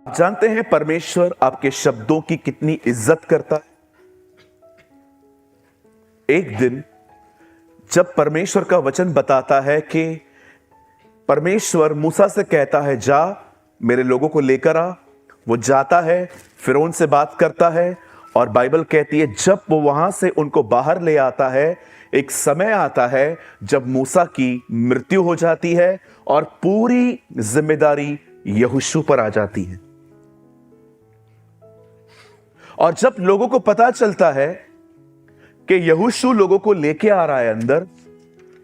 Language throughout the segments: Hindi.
जानते हैं परमेश्वर आपके शब्दों की कितनी इज्जत करता है। एक दिन जब परमेश्वर का वचन बताता है कि परमेश्वर मूसा से कहता है, जा मेरे लोगों को लेकर आ। वो जाता है, फिरौन से बात करता है, और बाइबल कहती है जब वो वहां से उनको बाहर ले आता है, एक समय आता है जब मूसा की मृत्यु हो जाती है और पूरी जिम्मेदारी यहोशू पर आ जाती है। और जब लोगों को पता चलता है कि यहोशू लोगों को लेके आ रहा है अंदर,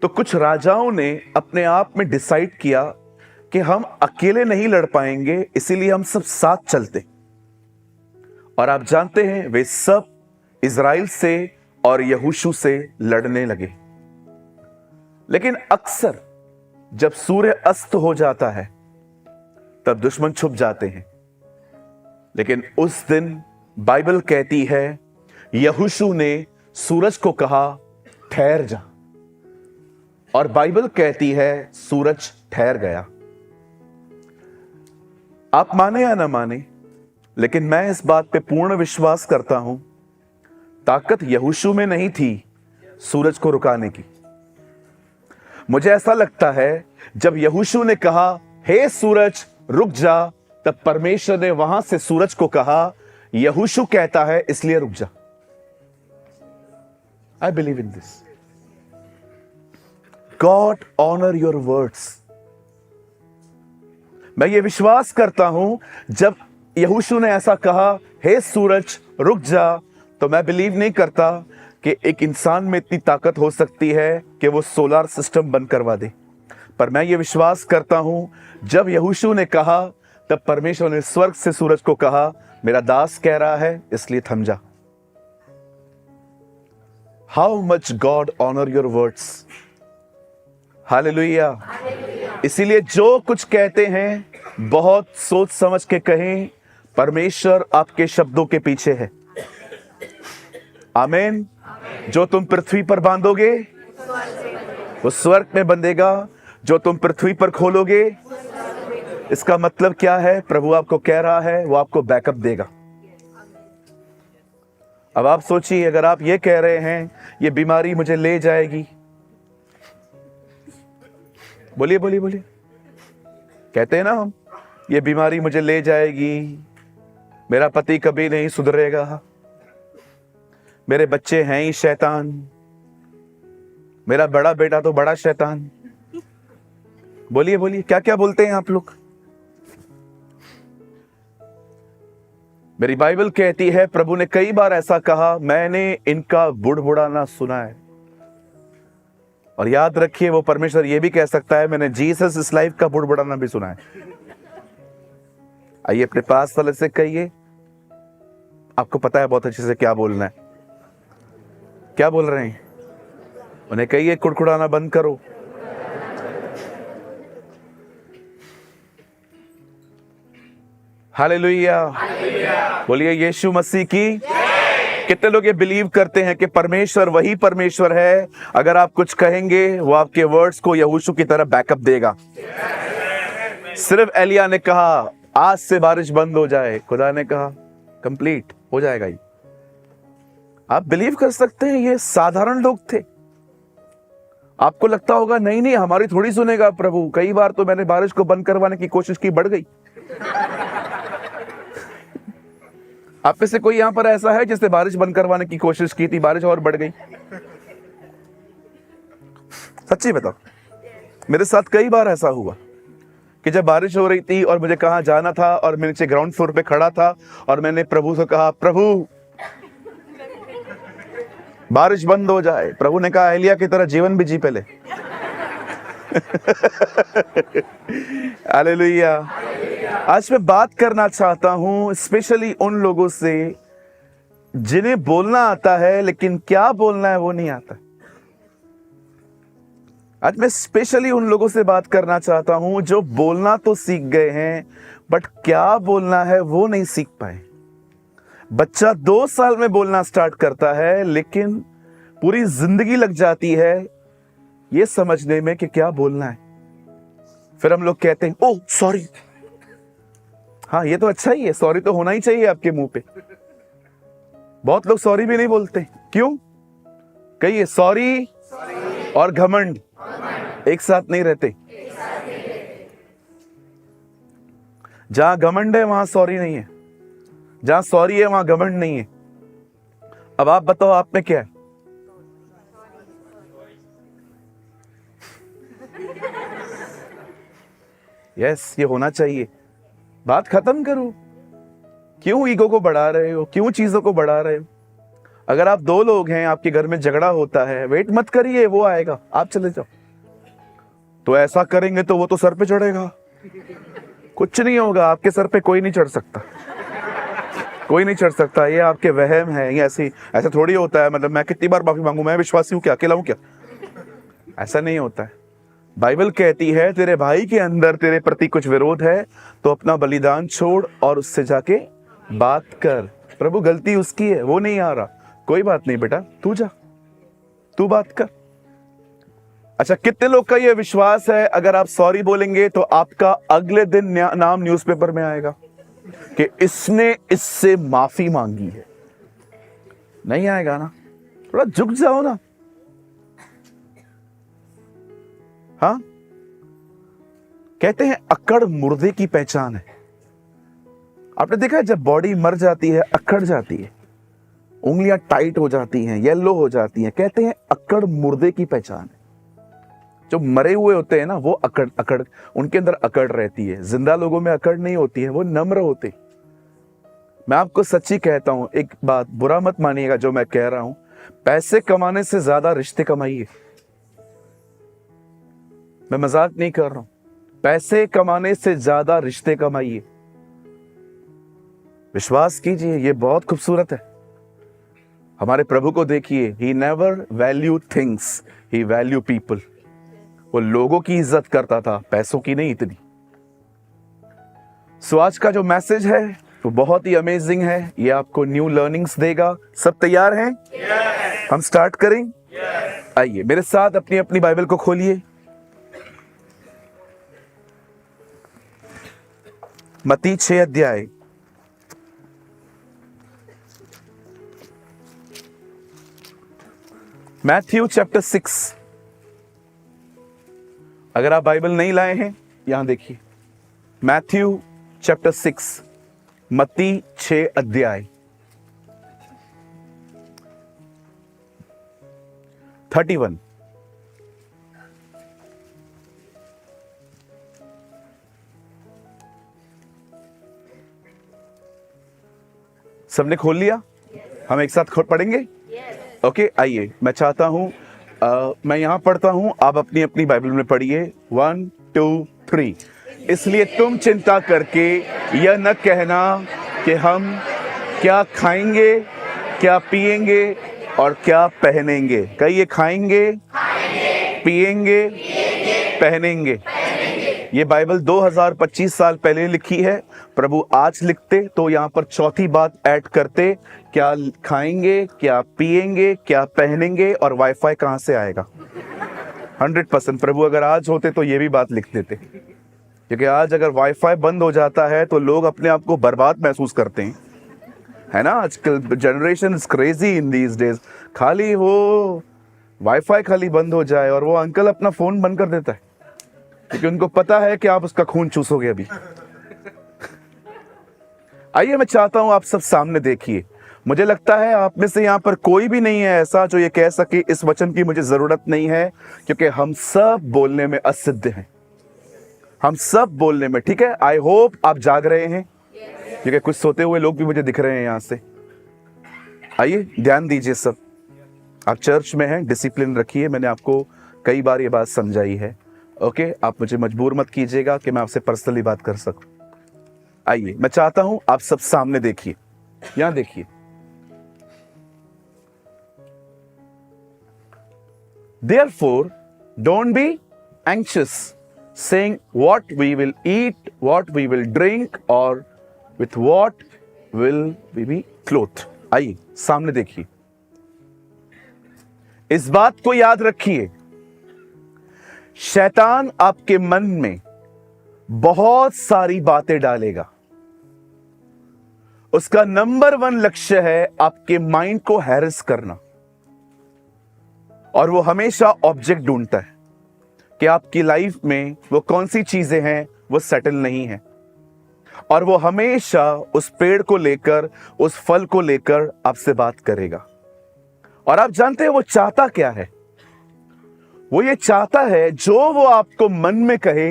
तो कुछ राजाओं ने अपने आप में डिसाइड किया कि हम अकेले नहीं लड़ पाएंगे, इसीलिए हम सब साथ चलते। और आप जानते हैं वे सब इज़राइल से और यहोशू से लड़ने लगे। लेकिन अक्सर जब सूर्य अस्त हो जाता है तब दुश्मन छुप जाते हैं। लेकिन उस दिन बाइबल कहती है यहोशू ने सूरज को कहा, ठहर जा। और बाइबल कहती है सूरज ठहर गया। आप माने या ना माने, लेकिन मैं इस बात पे पूर्ण विश्वास करता हूं, ताकत यहोशू में नहीं थी सूरज को रुकाने की। मुझे ऐसा लगता है जब यहोशू ने कहा, हे सूरज रुक जा, तब परमेश्वर ने वहां से सूरज को कहा, यहोशू कहता है इसलिए रुक जा। I believe in this. God honour your words. मैं ये विश्वास करता हूं जब यहोशू ने ऐसा कहा, हे सूरज रुक जा, तो मैं बिलीव नहीं करता कि एक इंसान में इतनी ताकत हो सकती है कि वो सोलर सिस्टम बंद करवा दे। पर मैं ये विश्वास करता हूं जब यहोशू ने कहा, तब परमेश्वर ने स्वर्ग से सूरज को कहा, मेरा दास कह रहा है इसलिए थम जा। How much God honour your words. Hallelujah. इसीलिए जो कुछ कहते हैं बहुत सोच समझ के कहें। परमेश्वर आपके शब्दों के पीछे है। आमीन। जो तुम पृथ्वी पर बांधोगे वो स्वर्ग में बंधेगा, जो तुम पृथ्वी पर खोलोगे। इसका मतलब क्या है? प्रभु आपको कह रहा है वो आपको बैकअप देगा। अब आप सोचिए, अगर आप ये कह रहे हैं ये बीमारी मुझे ले जाएगी, बोलिए बोलिए बोलिए, कहते हैं ना हम, ये बीमारी मुझे ले जाएगी, मेरा पति कभी नहीं सुधरेगा, मेरे बच्चे हैं ही शैतान, मेरा बड़ा बेटा तो बड़ा शैतान। बोलिए बोलिए, क्या क्या बोलते हैं आप लोग। मेरी बाइबल कहती है प्रभु ने कई बार ऐसा कहा, मैंने इनका बुड़बुड़ाना सुना है। और याद रखिए वो परमेश्वर ये भी कह सकता है, मैंने जीसस इस लाइफ का बुड़बुड़ाना भी सुना है। आइए अपने पास वाले से कहिए, आपको पता है बहुत अच्छे से क्या बोलना है। क्या बोल रहे हैं? उन्हें कहिए कुड़कुड़ाना बंद करो। हालेलुया। बोलिए यीशु मसीह की। कितने लोग ये बिलीव करते हैं कि परमेश्वर वही परमेश्वर है, अगर आप कुछ कहेंगे वो आपके वर्ड्स को यहोशू की तरह बैकअप देगा। सिर्फ एलिया ने कहा आज से बारिश बंद हो जाए, खुदा ने कहा कंप्लीट हो जाएगा ही। आप बिलीव कर सकते हैं ये साधारण लोग थे। आपको लगता होगा नहीं नहीं हमारी थोड़ी सुनेगा प्रभु, कई बार तो मैंने बारिश को बंद करवाने की कोशिश की, बढ़ गई। आप में से कोई यहां पर ऐसा है जिसने बारिश बंद करवाने की कोशिश की थी, बारिश और बढ़ गई? सच्ची बताओ, मेरे साथ कई बार ऐसा हुआ कि जब बारिश हो रही थी और मुझे कहां जाना था और मैं नीचे ग्राउंड फ्लोर पे खड़ा था और मैंने प्रभु से कहा, प्रभु बारिश बंद हो जाए। प्रभु ने कहा एलिया की तरह जीवन भी जी पहले। हालेलुया। आज मैं बात करना चाहता हूं स्पेशली उन लोगों से जिन्हें बोलना आता है लेकिन क्या बोलना है वो नहीं आता। आज मैं स्पेशली उन लोगों से बात करना चाहता हूं जो बोलना तो सीख गए हैं बट क्या बोलना है वो नहीं सीख पाए। बच्चा 2 साल में बोलना स्टार्ट करता है लेकिन पूरी जिंदगी लग जाती है ये समझने में कि क्या बोलना है। फिर हम लोग कहते हैं ओह सॉरी, हाँ, ये तो अच्छा ही है, सॉरी तो होना ही चाहिए आपके मुंह पे। बहुत लोग सॉरी भी नहीं बोलते, क्यों? कहिए, सॉरी और घमंड एक साथ नहीं रहते। जहां घमंड है वहां सॉरी नहीं है, जहां सॉरी है वहां घमंड नहीं है। अब आप बताओ, आप में क्या है? यस, ये होना चाहिए। बात खत्म करो। क्यों ईगो को बढ़ा रहे हो? क्यों चीजों को बढ़ा रहे हो? अगर आप दो लोग हैं, आपके घर में झगड़ा होता है, वेट मत करिए, वो आएगा, आप चले जाओ। तो ऐसा करेंगे तो वो तो सर पे चढ़ेगा। कुछ नहीं होगा, आपके सर पे कोई नहीं चढ़ सकता, कोई नहीं चढ़ सकता। ये आपके वहम है, ये ऐसे थोड़ी होता है। मतलब मैं कितनी बार माफी मांगू, मैं विश्वासी हूं क्या, अकेला हूं क्या? ऐसा नहीं होता है। बाइबल कहती है, तेरे भाई के अंदर तेरे प्रति कुछ विरोध है तो अपना बलिदान छोड़ और उससे जाके बात कर। प्रभु, गलती उसकी है, वो नहीं आ रहा, कोई बात नहीं बेटा, तू जा, तू बात कर। अच्छा, कितने लोग का ये विश्वास है अगर आप सॉरी बोलेंगे तो आपका अगले दिन नाम न्यूज़पेपर में आएगा कि इसने इससे माफी मांगी है? नहीं आएगा ना। थोड़ा झुक जाओ ना। हाँ, कहते हैं अक्कड़ मुर्दे की पहचान है। आपने देखा है, जब बॉडी मर जाती है, अक्कड़ जाती है, उंगलियां टाइट हो जाती हैं, येलो हो जाती हैं, कहते हैं अक्कड़ मुर्दे की पहचान है। जो मरे हुए होते हैं ना, वो अकड़ उनके अंदर अकड़ रहती है। जिंदा लोगों में अकड़ नहीं होती है, वो नम्र होते। मैं आपको सच्ची कहता हूं, एक बात बुरा मत मानिएगा जो मैं कह रहा हूं, पैसे कमाने से ज्यादा रिश्ते कमाइए। मैं मजाक नहीं कर रहा हूं, पैसे कमाने से ज्यादा रिश्ते कमाइए। विश्वास कीजिए, ये बहुत खूबसूरत है। हमारे प्रभु को देखिए, he never value things, he value people. वो लोगों की इज्जत करता था, पैसों की नहीं इतनी। सो आज का जो मैसेज है वो बहुत ही अमेजिंग है, ये आपको न्यू लर्निंग्स देगा। सब तैयार हैं? yes. हम स्टार्ट करें? yes. आइए मेरे साथ अपनी अपनी बाइबल को खोलिए। मत्ती 6 अध्याय, मैथ्यू चैप्टर 6। अगर आप बाइबल नहीं लाए हैं, यहां देखिए, मैथ्यू चैप्टर 6, मत्ती 6 अध्याय 31। सबने खोल लिया? हम एक साथ खोल पढ़ेंगे? ओके, आइए। मैं चाहता हूं, मैं यहां पढ़ता हूं, आप अपनी अपनी बाइबल में पढ़िए। 1 2 3। इसलिए तुम चिंता करके यह न कहना कि हम क्या खाएंगे, क्या पिएंगे और क्या पहनेंगे। कहिए, खाएंगे, पिएंगे, पहनेंगे। ये बाइबल 2025 साल पहले लिखी है। प्रभु आज लिखते तो यहाँ पर चौथी बात ऐड करते, क्या खाएंगे, क्या पिएंगे, क्या पहनेंगे और वाईफाई कहां से आएगा। 100% प्रभु अगर आज होते तो ये भी बात लिख देते, क्योंकि आज अगर वाईफाई बंद हो जाता है तो लोग अपने आप को बर्बाद महसूस करते हैं, है ना। आजकल generation is crazy in these days. खाली वो वाईफाई खाली बंद हो जाए और वो अंकल अपना फोन बंद कर देता है, क्योंकि उनको पता है कि आप उसका खून चूसोगे अभी। आइए, मैं चाहता हूं आप सब सामने देखिए। मुझे लगता है आप में से यहां पर कोई भी नहीं है ऐसा जो ये कह सके इस वचन की मुझे जरूरत नहीं है, क्योंकि हम सब बोलने में असिद्ध हैं। हम सब बोलने में, ठीक है। आई होप आप जाग रहे हैं, क्योंकि कुछ सोते हुए लोग भी मुझे दिख रहे हैं यहां से। आइए ध्यान दीजिए सब। आप चर्च में हैं, डिसिप्लिन रखिए। मैंने आपको कई बार ये बात समझाई है। ओके, आप मुझे मजबूर मत कीजिएगा कि मैं आपसे पर्सनली बात कर सकूं। आइए, मैं चाहता हूं आप सब सामने देखिए, यहां देखिए। Therefore, don't be anxious, saying what we will eat, what we will drink, or with what will we be clothed. आइए सामने देखिए। इस बात को याद रखिए, शैतान आपके मन में बहुत सारी बातें डालेगा। उसका नंबर 1 लक्ष्य है आपके माइंड को हैरेस करना। और वो हमेशा ऑब्जेक्ट ढूंढता है कि आपकी लाइफ में वो कौन सी चीजें हैं वो सेटल नहीं है, और वो हमेशा उस पेड़ को लेकर, उस फल को लेकर आपसे बात करेगा। और आप जानते हैं वो चाहता क्या है? वो ये चाहता है जो वो आपको मन में कहे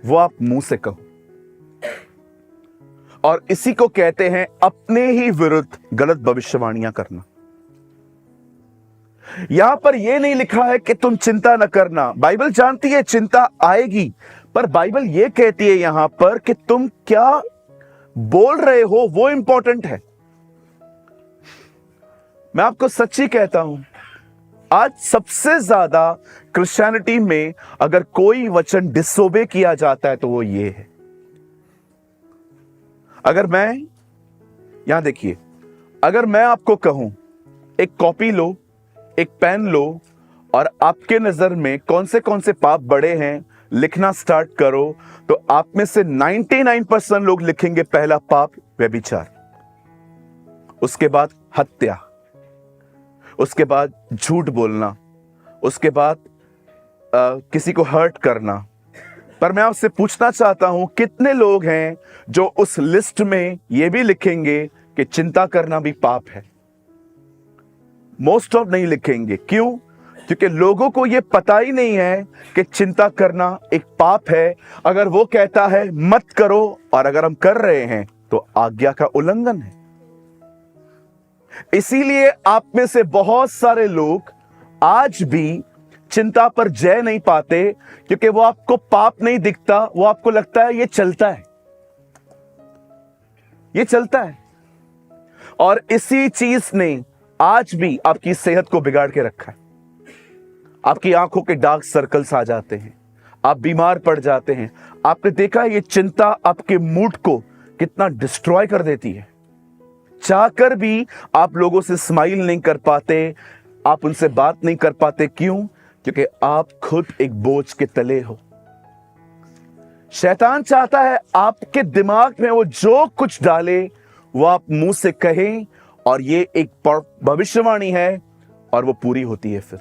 वो आप मुंह से कहो। और इसी को कहते हैं अपने ही विरुद्ध गलत भविष्यवाणियां करना। यहां पर यह नहीं लिखा है कि तुम चिंता न करना। बाइबल जानती है चिंता आएगी, पर बाइबल यह कहती है यहां पर कि तुम क्या बोल रहे हो वो इंपॉर्टेंट है। मैं आपको सच्ची कहता हूं, आज सबसे ज्यादा क्रिश्चियनिटी में अगर कोई वचन डिसोबे किया जाता है तो वो ये है। अगर मैं, यहां देखिए, अगर मैं आपको कहूं एक कॉपी लो, एक पेन लो, और आपके नजर में कौन से पाप बड़े हैं लिखना स्टार्ट करो, तो आप में से 99% लोग लिखेंगे पहला पाप व्यभिचार, उसके बाद हत्या, उसके बाद झूठ बोलना, उसके बाद किसी को हर्ट करना। पर मैं आपसे पूछना चाहता हूं कितने लोग हैं जो उस लिस्ट में यह भी लिखेंगे कि चिंता करना भी पाप है? मोस्ट ऑफ नहीं लिखेंगे। क्यों? क्योंकि लोगों को यह पता ही नहीं है कि चिंता करना एक पाप है। अगर वो कहता है मत करो और अगर हम कर रहे हैं तो आज्ञा का उल्लंघन है। इसीलिए आप में से बहुत सारे लोग आज भी चिंता पर जय नहीं पाते, क्योंकि वो आपको पाप नहीं दिखता, वो आपको लगता है ये चलता है, ये चलता है। और इसी चीज ने आज भी आपकी सेहत को बिगाड़ के रखा है। आपकी आंखों के डार्क सर्कल्स आ जाते हैं, आप बीमार पड़ जाते हैं। आपने देखा ये चिंता आपके मूड को कितना डिस्ट्रॉय कर देती है। चाहकर भी आप लोगों से स्माइल नहीं कर पाते, आप उनसे बात नहीं कर पाते। क्यों? क्योंकि आप खुद एक बोझ के तले हो। शैतान चाहता है आपके दिमाग में वो जो कुछ डाले वो आप मुंह से कहें, और ये एक भविष्यवाणी है और वो पूरी होती है। फिर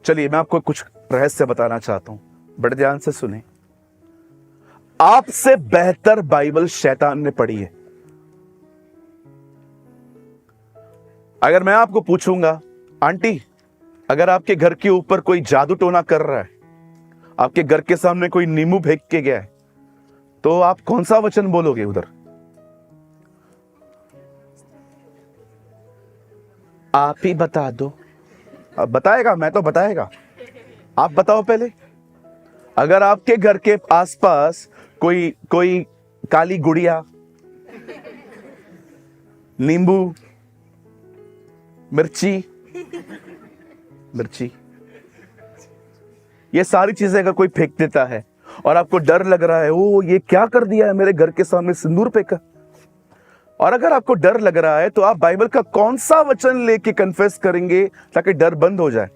चलिए मैं आपको कुछ रहस्य बताना चाहता हूं, बड़े ध्यान से सुने। आपसे बेहतर बाइबल शैतान ने पढ़ी है। अगर मैं आपको पूछूंगा, आंटी अगर आपके घर के ऊपर कोई जादू टोना कर रहा है, आपके घर के सामने कोई नींबू फेंक के गया है, तो आप कौन सा वचन बोलोगे उधर? आप ही बता दो। अब बताएगा? मैं तो बताएगा। आप बताओ पहले। अगर आपके घर के आसपास कोई काली गुड़िया, नींबू, मिर्ची, ये सारी चीजें अगर कोई फेंक देता है और आपको डर लग रहा है, ओ ये क्या कर दिया है, मेरे घर के सामने सिंदूर फेंका, और अगर आपको डर लग रहा है तो आप बाइबल का कौन सा वचन लेके कन्फेस करेंगे ताकि डर बंद हो जाए?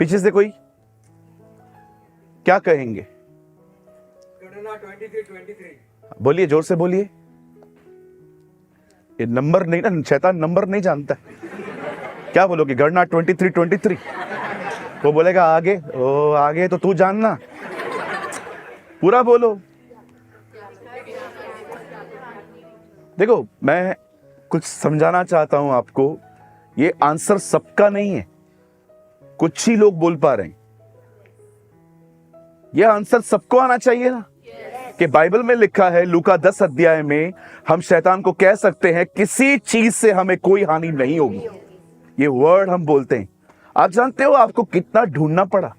पीछे से कोई क्या कहेंगे? बोलिए, जोर से बोलिए। ये नंबर नहीं ना, शैतान नंबर नहीं जानता। क्या बोलोगे? गणना 23:23। वो बोलेगा आगे, ओ आगे तो तू जानना, पूरा बोलो। देखो मैं कुछ समझाना चाहता हूं आपको, ये आंसर सबका नहीं है, कुछ ही लोग बोल पा रहे हैं। ये आंसर सबको आना चाहिए ना, कि बाइबल में लिखा है लूका 10 अध्याय में हम शैतान को कह सकते हैं किसी चीज से हमें कोई हानि नहीं होगी। ये वर्ड हम बोलते हैं। आप जानते हो आपको कितना ढूंढना पड़ा,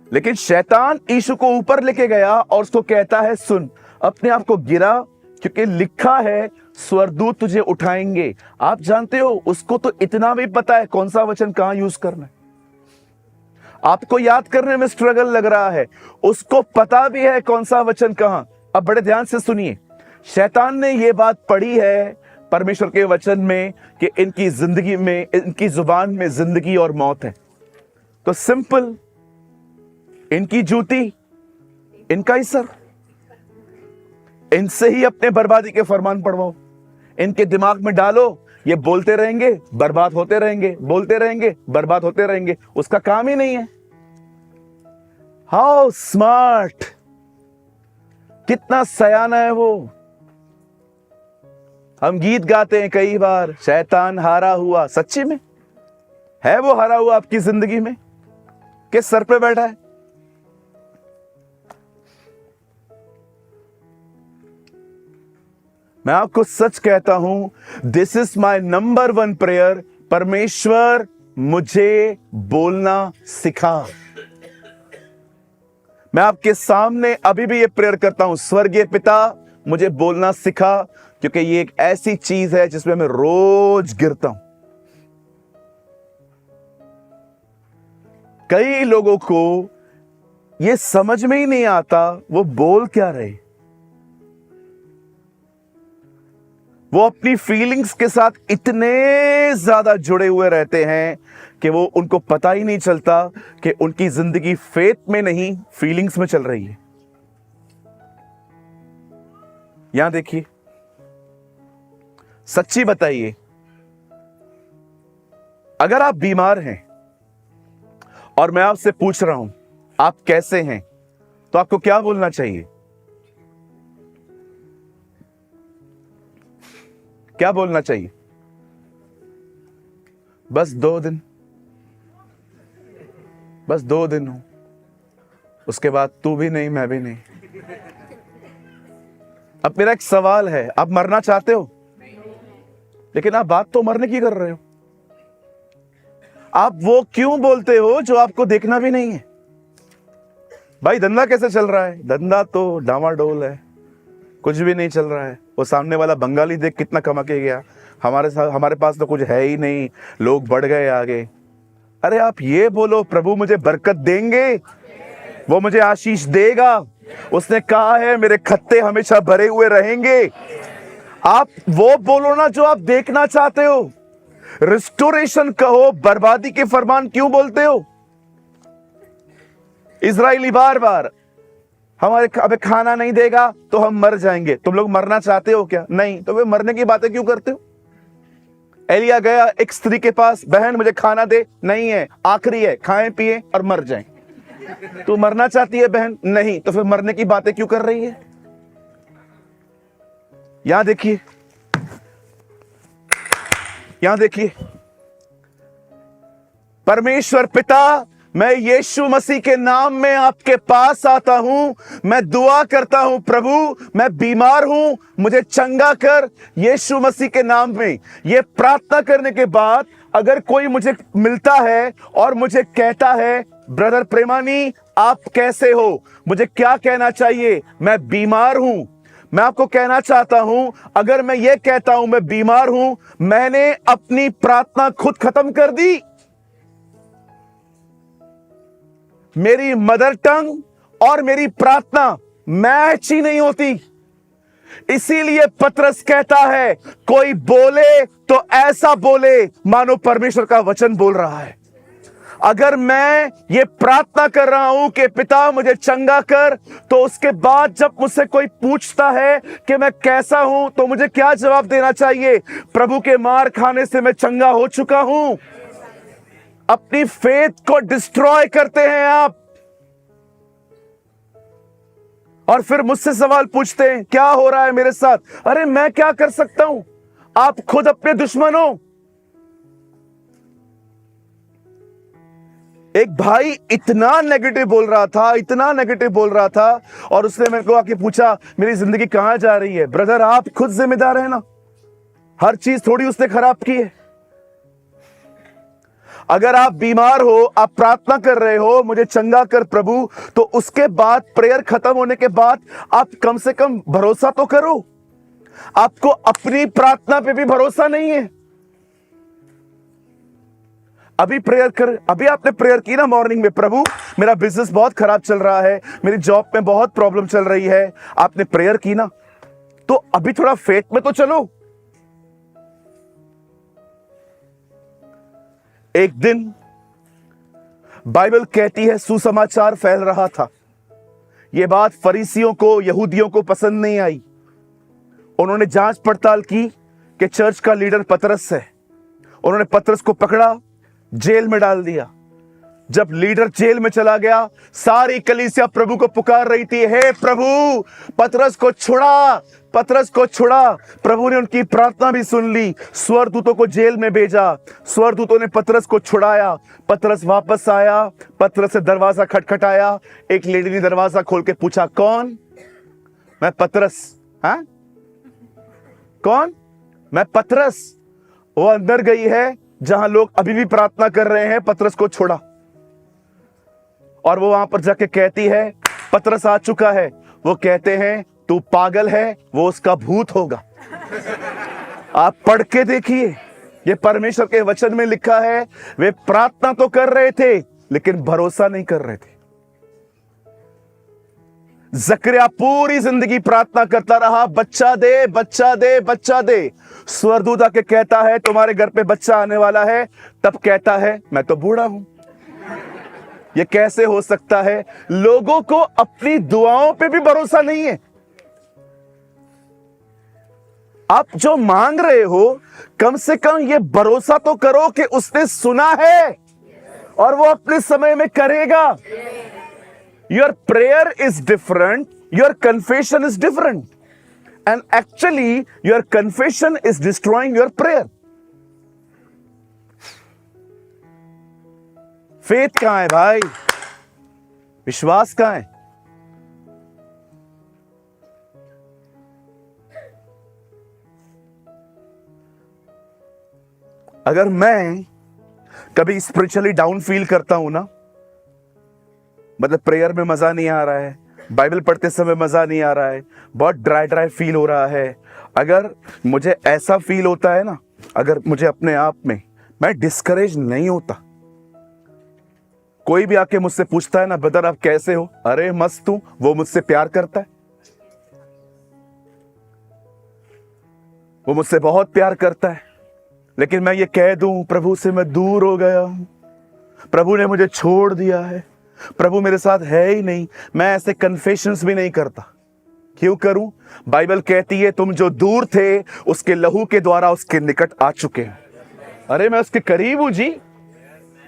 लेकिन शैतान यीशु को ऊपर लेके गया और उसको कहता है सुन, अपने आप को गिरा, क्योंकि लिखा है स्वर्गदूत तुझे उठाएंगे। आप जानते हो उसको तो इतना भी पता है कौन सा वचन कहां यूज करना है। आपको याद करने में स्ट्रगल लग रहा है, उसको पता भी है कौन सा वचन कहां। अब बड़े ध्यान से सुनिए, शैतान ने यह बात पढ़ी है परमेश्वर के वचन में कि इनकी जिंदगी में, इनकी जुबान में जिंदगी और मौत है। तो सिंपल, इनकी जूती, इनका ही सर। इनसे ही अपने बर्बादी के फरमान पढ़वाओ। इनके दिमाग में डालो, ये बोलते रहेंगे, बर्बाद होते रहेंगे, बोलते रहेंगे, बर्बाद होते रहेंगे। उसका काम ही नहीं है। हाउ स्मार्ट, कितना सयाना है वो। हम गीत गाते हैं कई बार, शैतान हारा हुआ। सच्ची में है वो हारा हुआ आपकी जिंदगी में? किस सर पे बैठा है? मैं आपको सच कहता हूं, this is my number 1 prayer. परमेश्वर मुझे बोलना सिखा। मैं आपके सामने अभी भी ये प्रेयर करता हूं, स्वर्गीय पिता मुझे बोलना सिखा, क्योंकि ये एक ऐसी चीज है जिसमें मैं रोज गिरता हूं। कई लोगों को ये समझ में ही नहीं आता वो बोल क्या रहे। वो अपनी फीलिंग्स के साथ इतने ज्यादा जुड़े हुए रहते हैं कि वो उनको पता ही नहीं चलता कि उनकी जिंदगी फेथ में नहीं, फीलिंग्स में चल रही है। यहां देखिए, सच्ची बताइए, अगर आप बीमार हैं और मैं आपसे पूछ रहा हूं आप कैसे हैं, तो आपको क्या बोलना चाहिए? क्या बोलना चाहिए? बस 2 दिन, बस 2 दिन हो, उसके बाद तू भी नहीं, मैं भी नहीं। अब मेरा एक सवाल है, आप मरना चाहते हो? लेकिन आप बात तो मरने की कर रहे हो। आप वो क्यों बोलते हो जो आपको देखना भी नहीं है? भाई धंधा कैसे चल रहा है? धंधा तो डामाडोल है, कुछ भी नहीं चल रहा है। वो सामने वाला बंगाली देख कितना कमा के गया, हमारे पास तो कुछ है ही नहीं, लोग बढ़ गए आगे। अरे आप ये बोलो, प्रभु मुझे बरकत देंगे, वो मुझे आशीष देगा। उसने कहा है मेरे खत्ते हमेशा भरे हुए रहेंगे। आप वो बोलो ना जो आप देखना चाहते हो। रिस्टोरेशन कहो, बर्बादी के फरमान क्यों बोलते हो? इजराइली बार बार हमारे अबे खाना नहीं देगा तो हम मर जाएंगे। तुम लोग मरना चाहते हो क्या? नहीं, तो वे मरने की बातें क्यों करते हो? एलिया गया एक स्त्री के पास, बहन मुझे खाना दे, नहीं है, आखिरी है, खाएं पिए और मर जाएं। तू मरना चाहती है बहन? नहीं, तो फिर मरने की बातें क्यों कर रही है? यहां देखिए, यहां देखिए, परमेश्वर पिता, मैं यीशु मसीह के नाम में आपके पास आता हूं। मैं दुआ करता हूं प्रभु, मैं बीमार हूं, मुझे चंगा कर यीशु मसीह के नाम में। ये प्रार्थना करने के बाद अगर कोई मुझे मिलता है और मुझे कहता है ब्रदर प्रेमानी आप कैसे हो, मुझे क्या कहना चाहिए? मैं बीमार हूं। मैं आपको कहना चाहता हूं, अगर मैं ये कहता हूं मैं बीमार हूं, मैंने अपनी प्रार्थना खुद खत्म कर दी। मेरी मदर टंग और मेरी प्रार्थना मैच ही नहीं होती। इसीलिए पतरस कहता है कोई बोले तो ऐसा बोले मानो परमेश्वर का वचन बोल रहा है। अगर मैं ये प्रार्थना कर रहा हूं कि पिता मुझे चंगा कर, तो उसके बाद जब मुझसे कोई पूछता है कि मैं कैसा हूं, तो मुझे क्या जवाब देना चाहिए? प्रभु के मार खाने से मैं चंगा हो चुका हूं। अपनी फेथ को डिस्ट्रॉय करते हैं आप, और फिर मुझसे सवाल पूछते हैं क्या हो रहा है मेरे साथ? अरे मैं क्या कर सकता हूं? आप खुद अपने दुश्मन हो। एक भाई इतना नेगेटिव बोल रहा था, इतना नेगेटिव बोल रहा था, और उसने मेरे को आके पूछा मेरी जिंदगी कहां जा रही है? ब्रदर आप खुद जिम्मेदार है ना, हर चीज थोड़ी उसने खराब की है। अगर आप बीमार हो, आप प्रार्थना कर रहे हो मुझे चंगा कर प्रभु, तो उसके बाद प्रेयर खत्म होने के बाद आप कम से कम भरोसा तो करो। आपको अपनी प्रार्थना पे भी भरोसा नहीं है। अभी आपने प्रेयर की ना मॉर्निंग में, प्रभु मेरा बिजनेस बहुत खराब चल रहा है, मेरी जॉब में बहुत प्रॉब्लम चल रही है, आपने प्रेयर की ना, तो अभी थोड़ा फेथ में तो चलो। एक दिन बाइबल कहती है सुसमाचार फैल रहा था। यह बात फरीसियों को, यहूदियों को पसंद नहीं आई। उन्होंने जांच पड़ताल की कि चर्च का लीडर पतरस है। उन्होंने पतरस को पकड़ा, जेल में डाल दिया। जब लीडर जेल में चला गया, सारी कलीसिया प्रभु को पुकार रही थी, हे प्रभु, पतरस को छुड़ा, पतरस को छुड़ा। प्रभु ने उनकी प्रार्थना भी सुन ली, स्वर्गदूतों को जेल में भेजा। स्वर्गदूतों ने पतरस को छुड़ाया। पतरस वापस आया, पतरस से दरवाजा खटखटाया। एक लेडी ने दरवाजा खोल के पूछा, कौन? मैं पतरस। हाँ, कौन? मैं पतरस। वो अंदर गई है जहां लोग अभी भी प्रार्थना कर रहे हैं, पतरस को छोड़ा। और वो वहां पर जाके कहती है, पतरस आ चुका है। वो कहते हैं, तू पागल है, वो उसका भूत होगा। आप पढ़ के देखिए, ये परमेश्वर के वचन में लिखा है। वे प्रार्थना तो कर रहे थे लेकिन भरोसा नहीं कर रहे थे। जकरिया पूरी जिंदगी प्रार्थना करता रहा, बच्चा दे, बच्चा दे, बच्चा दे। स्वर्गदूत आके कहता है, तुम्हारे घर पे बच्चा आने वाला है। तब कहता है, मैं तो बूढ़ा हूं। यह कैसे हो सकता है? लोगों को अपनी दुआओं पे भी भरोसा नहीं है। आप जो मांग रहे हो, कम से कम यह भरोसा तो करो कि उसने सुना है और वो अपने समय में करेगा। Your prayer is different, your confession is different, and actually your confession is destroying your prayer. Faith कहां है भाई? विश्वास कहां है? अगर मैं कभी स्पिरिचुअली डाउन फील करता हूं ना, मतलब प्रेयर में मजा नहीं आ रहा है, बाइबल पढ़ते समय मजा नहीं आ रहा है, बहुत ड्राई ड्राई फील हो रहा है, अगर मुझे ऐसा फील होता है ना, अगर मुझे अपने आप में, मैं डिस्करेज नहीं होता। कोई भी आके मुझसे पूछता है ना, ब्रदर आप कैसे हो? अरे मस्त हूं। वो मुझसे प्यार करता है, वो मुझसे बहुत प्यार करता है। लेकिन मैं ये कह दूं, प्रभु से मैं दूर हो गया हूं, प्रभु ने मुझे छोड़ दिया है, प्रभु मेरे साथ है ही नहीं, मैं ऐसे कन्फेशंस भी नहीं करता। क्यों करूं? बाइबल कहती है, तुम जो दूर थे उसके लहू के द्वारा उसके निकट आ चुके हैं। अरे मैं उसके करीब हूं जी।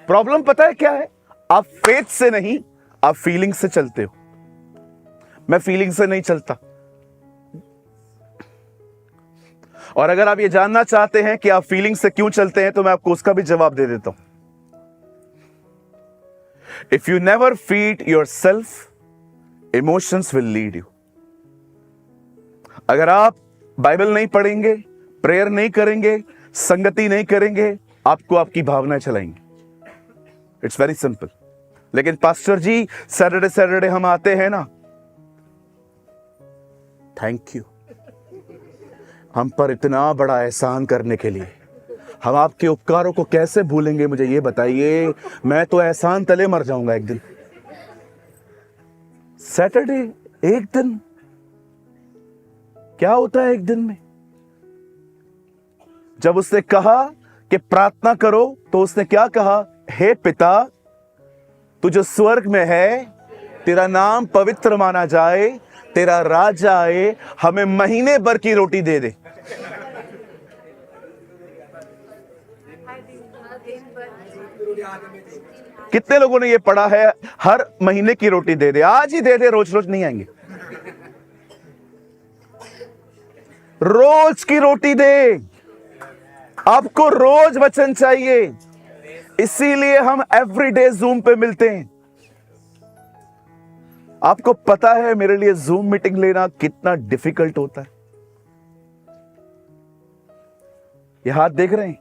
प्रॉब्लम पता है क्या है? आप फेथ से नहीं, आप फीलिंग से चलते हो। मैं फीलिंग से नहीं चलता। और अगर आप ये जानना चाहते हैं कि आप फीलिंग से क्यों चलते हैं, तो मैं आपको उसका भी जवाब दे देता हूं। If you never feed yourself, emotions will lead you. अगर आप बाइबल नहीं पढ़ेंगे, प्रेयर नहीं करेंगे, संगति नहीं करेंगे, आपको आपकी भावनाएं चलाएंगी। It's very simple. लेकिन पास्टर जी, सैटरडे हम आते हैं ना, थैंक यू हम पर इतना बड़ा एहसान करने के लिए। हम आपके उपकारों को कैसे भूलेंगे, मुझे ये बताइए। मैं तो एहसान तले मर जाऊंगा एक दिन। सैटरडे एक दिन, क्या होता है एक दिन में? जब उसने कहा कि प्रार्थना करो, तो उसने क्या कहा? हे पिता, तू जो स्वर्ग में है, तेरा नाम पवित्र माना जाए, तेरा राज आए, हमें महीने भर की रोटी दे दे। कितने लोगों ने ये पढ़ा है? हर महीने की रोटी दे दे, आज ही दे दे, रोज रोज नहीं आएंगे। रोज की रोटी दे। आपको रोज वचन चाहिए, इसीलिए हम एवरीडे जूम पे मिलते हैं। आपको पता है मेरे लिए जूम मीटिंग लेना कितना डिफिकल्ट होता है? ये हाथ देख रहे हैं,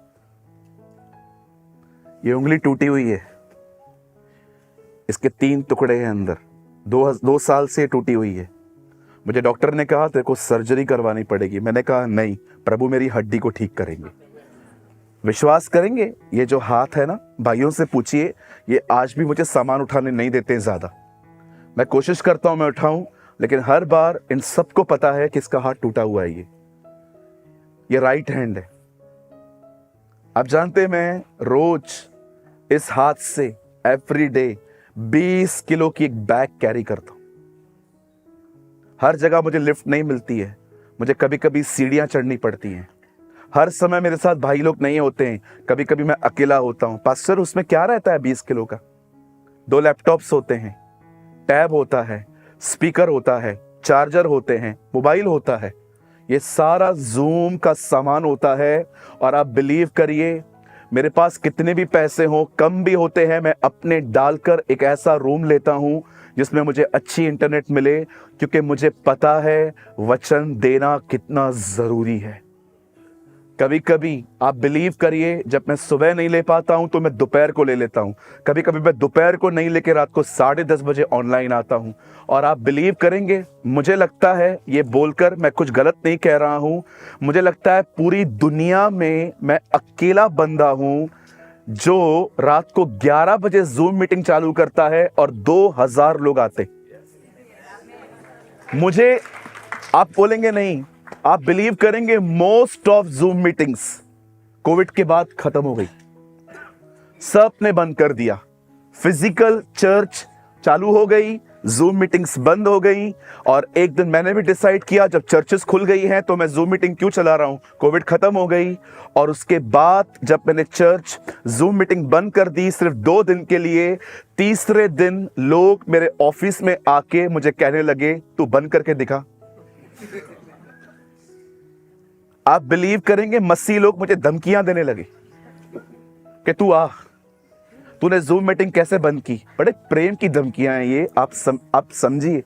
ये उंगली टूटी हुई है, इसके 3 टुकड़े हैं अंदर, 2 साल से टूटी हुई है। मुझे डॉक्टर ने कहा तेरे को सर्जरी करवानी पड़ेगी। मैंने कहा नहीं, प्रभु मेरी हड्डी को ठीक करेंगे। विश्वास करेंगे, ये जो हाथ है ना, भाइयों से पूछिए, ये आज भी मुझे सामान उठाने नहीं देते हैं ज्यादा। मैं कोशिश करता हूं मैं उठाऊं, लेकिन हर बार इन सबको पता है कि इसका हाथ टूटा हुआ है। ये राइट हैंड है। आप जानते हैं, मैं रोज इस हाथ से एवरी डे 20 किलो की एक बैग कैरी करता हूं। हर जगह मुझे लिफ्ट नहीं मिलती है, मुझे कभी कभी सीढ़ियां चढ़नी पड़ती हैं। हर समय मेरे साथ भाई लोग नहीं होते हैं, कभी कभी मैं अकेला होता हूं। पास्टर, उसमें क्या रहता है 20 किलो का? 2 लैपटॉप्स होते हैं, टैब होता है, स्पीकर होता है, चार्जर होते हैं, मोबाइल होता है, ये सारा जूम का सामान होता है। और आप बिलीव करिए, मेरे पास कितने भी पैसे हो, कम भी होते हैं, मैं अपने डालकर एक ऐसा रूम लेता हूं जिसमें मुझे अच्छी इंटरनेट मिले, क्योंकि मुझे पता है वचन देना कितना जरूरी है। कभी कभी आप बिलीव करिए, जब मैं सुबह नहीं ले पाता हूं तो मैं दोपहर को ले लेता हूं। कभी कभी मैं दोपहर को नहीं लेके रात को 10:30 बजे ऑनलाइन आता हूं। और आप बिलीव करेंगे, मुझे लगता है, ये बोलकर मैं कुछ गलत नहीं कह रहा हूं, मुझे लगता है पूरी दुनिया में मैं अकेला बंदा हूं जो रात को 11 बजे जूम मीटिंग चालू करता है और 2000 लोग आते। मुझे, आप बोलेंगे नहीं, आप बिलीव करेंगे, most of zoom meetings Covid के बाद खत्म हो गई। सब ने बंद कर दिया, फिजिकल चर्च चालू हो गई, जूम मीटिंग्स बंद हो गई। और एक दिन मैंने भी डिसाइड किया, जब चर्चेस खुल गई हैं तो मैं जूम मीटिंग क्यों चला रहा हूं, कोविड खत्म हो गई। और उसके बाद जब मैंने चर्च जूम मीटिंग बंद कर दी सिर्फ 2 दिन के लिए, तीसरे दिन लोग मेरे ऑफिस में आके मुझे कहने लगे, तू बंद करके दिखा। आप बिलीव करेंगे, मसीह लोग मुझे धमकियां देने लगे कि तू आ, तूने जूम मीटिंग कैसे बंद की। बड़े प्रेम की धमकियां हैं ये, आप समझिए।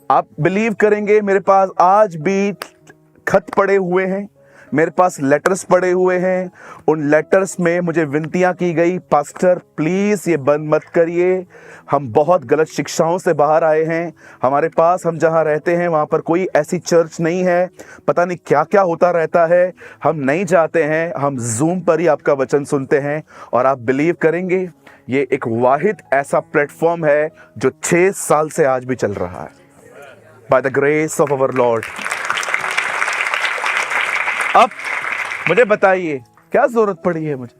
आप बिलीव करेंगे, मेरे पास आज भी खत पड़े हुए हैं, मेरे पास लेटर्स पड़े हुए हैं। उन लेटर्स में मुझे विनतियां की गई, पास्टर प्लीज ये बंद मत करिए, हम बहुत गलत शिक्षाओं से बाहर आए हैं, हमारे पास, हम जहां रहते हैं वहां पर कोई ऐसी चर्च नहीं है, पता नहीं क्या क्या होता रहता है, हम नहीं जाते हैं, हम जूम पर ही आपका वचन सुनते हैं। और आप बिलीव करेंगे, ये एक वाहिद ऐसा प्लेटफॉर्म है जो 6 साल से आज भी चल रहा है, by the grace of our Lord. अब मुझे बताइए, क्या जरूरत पड़ी है मुझे?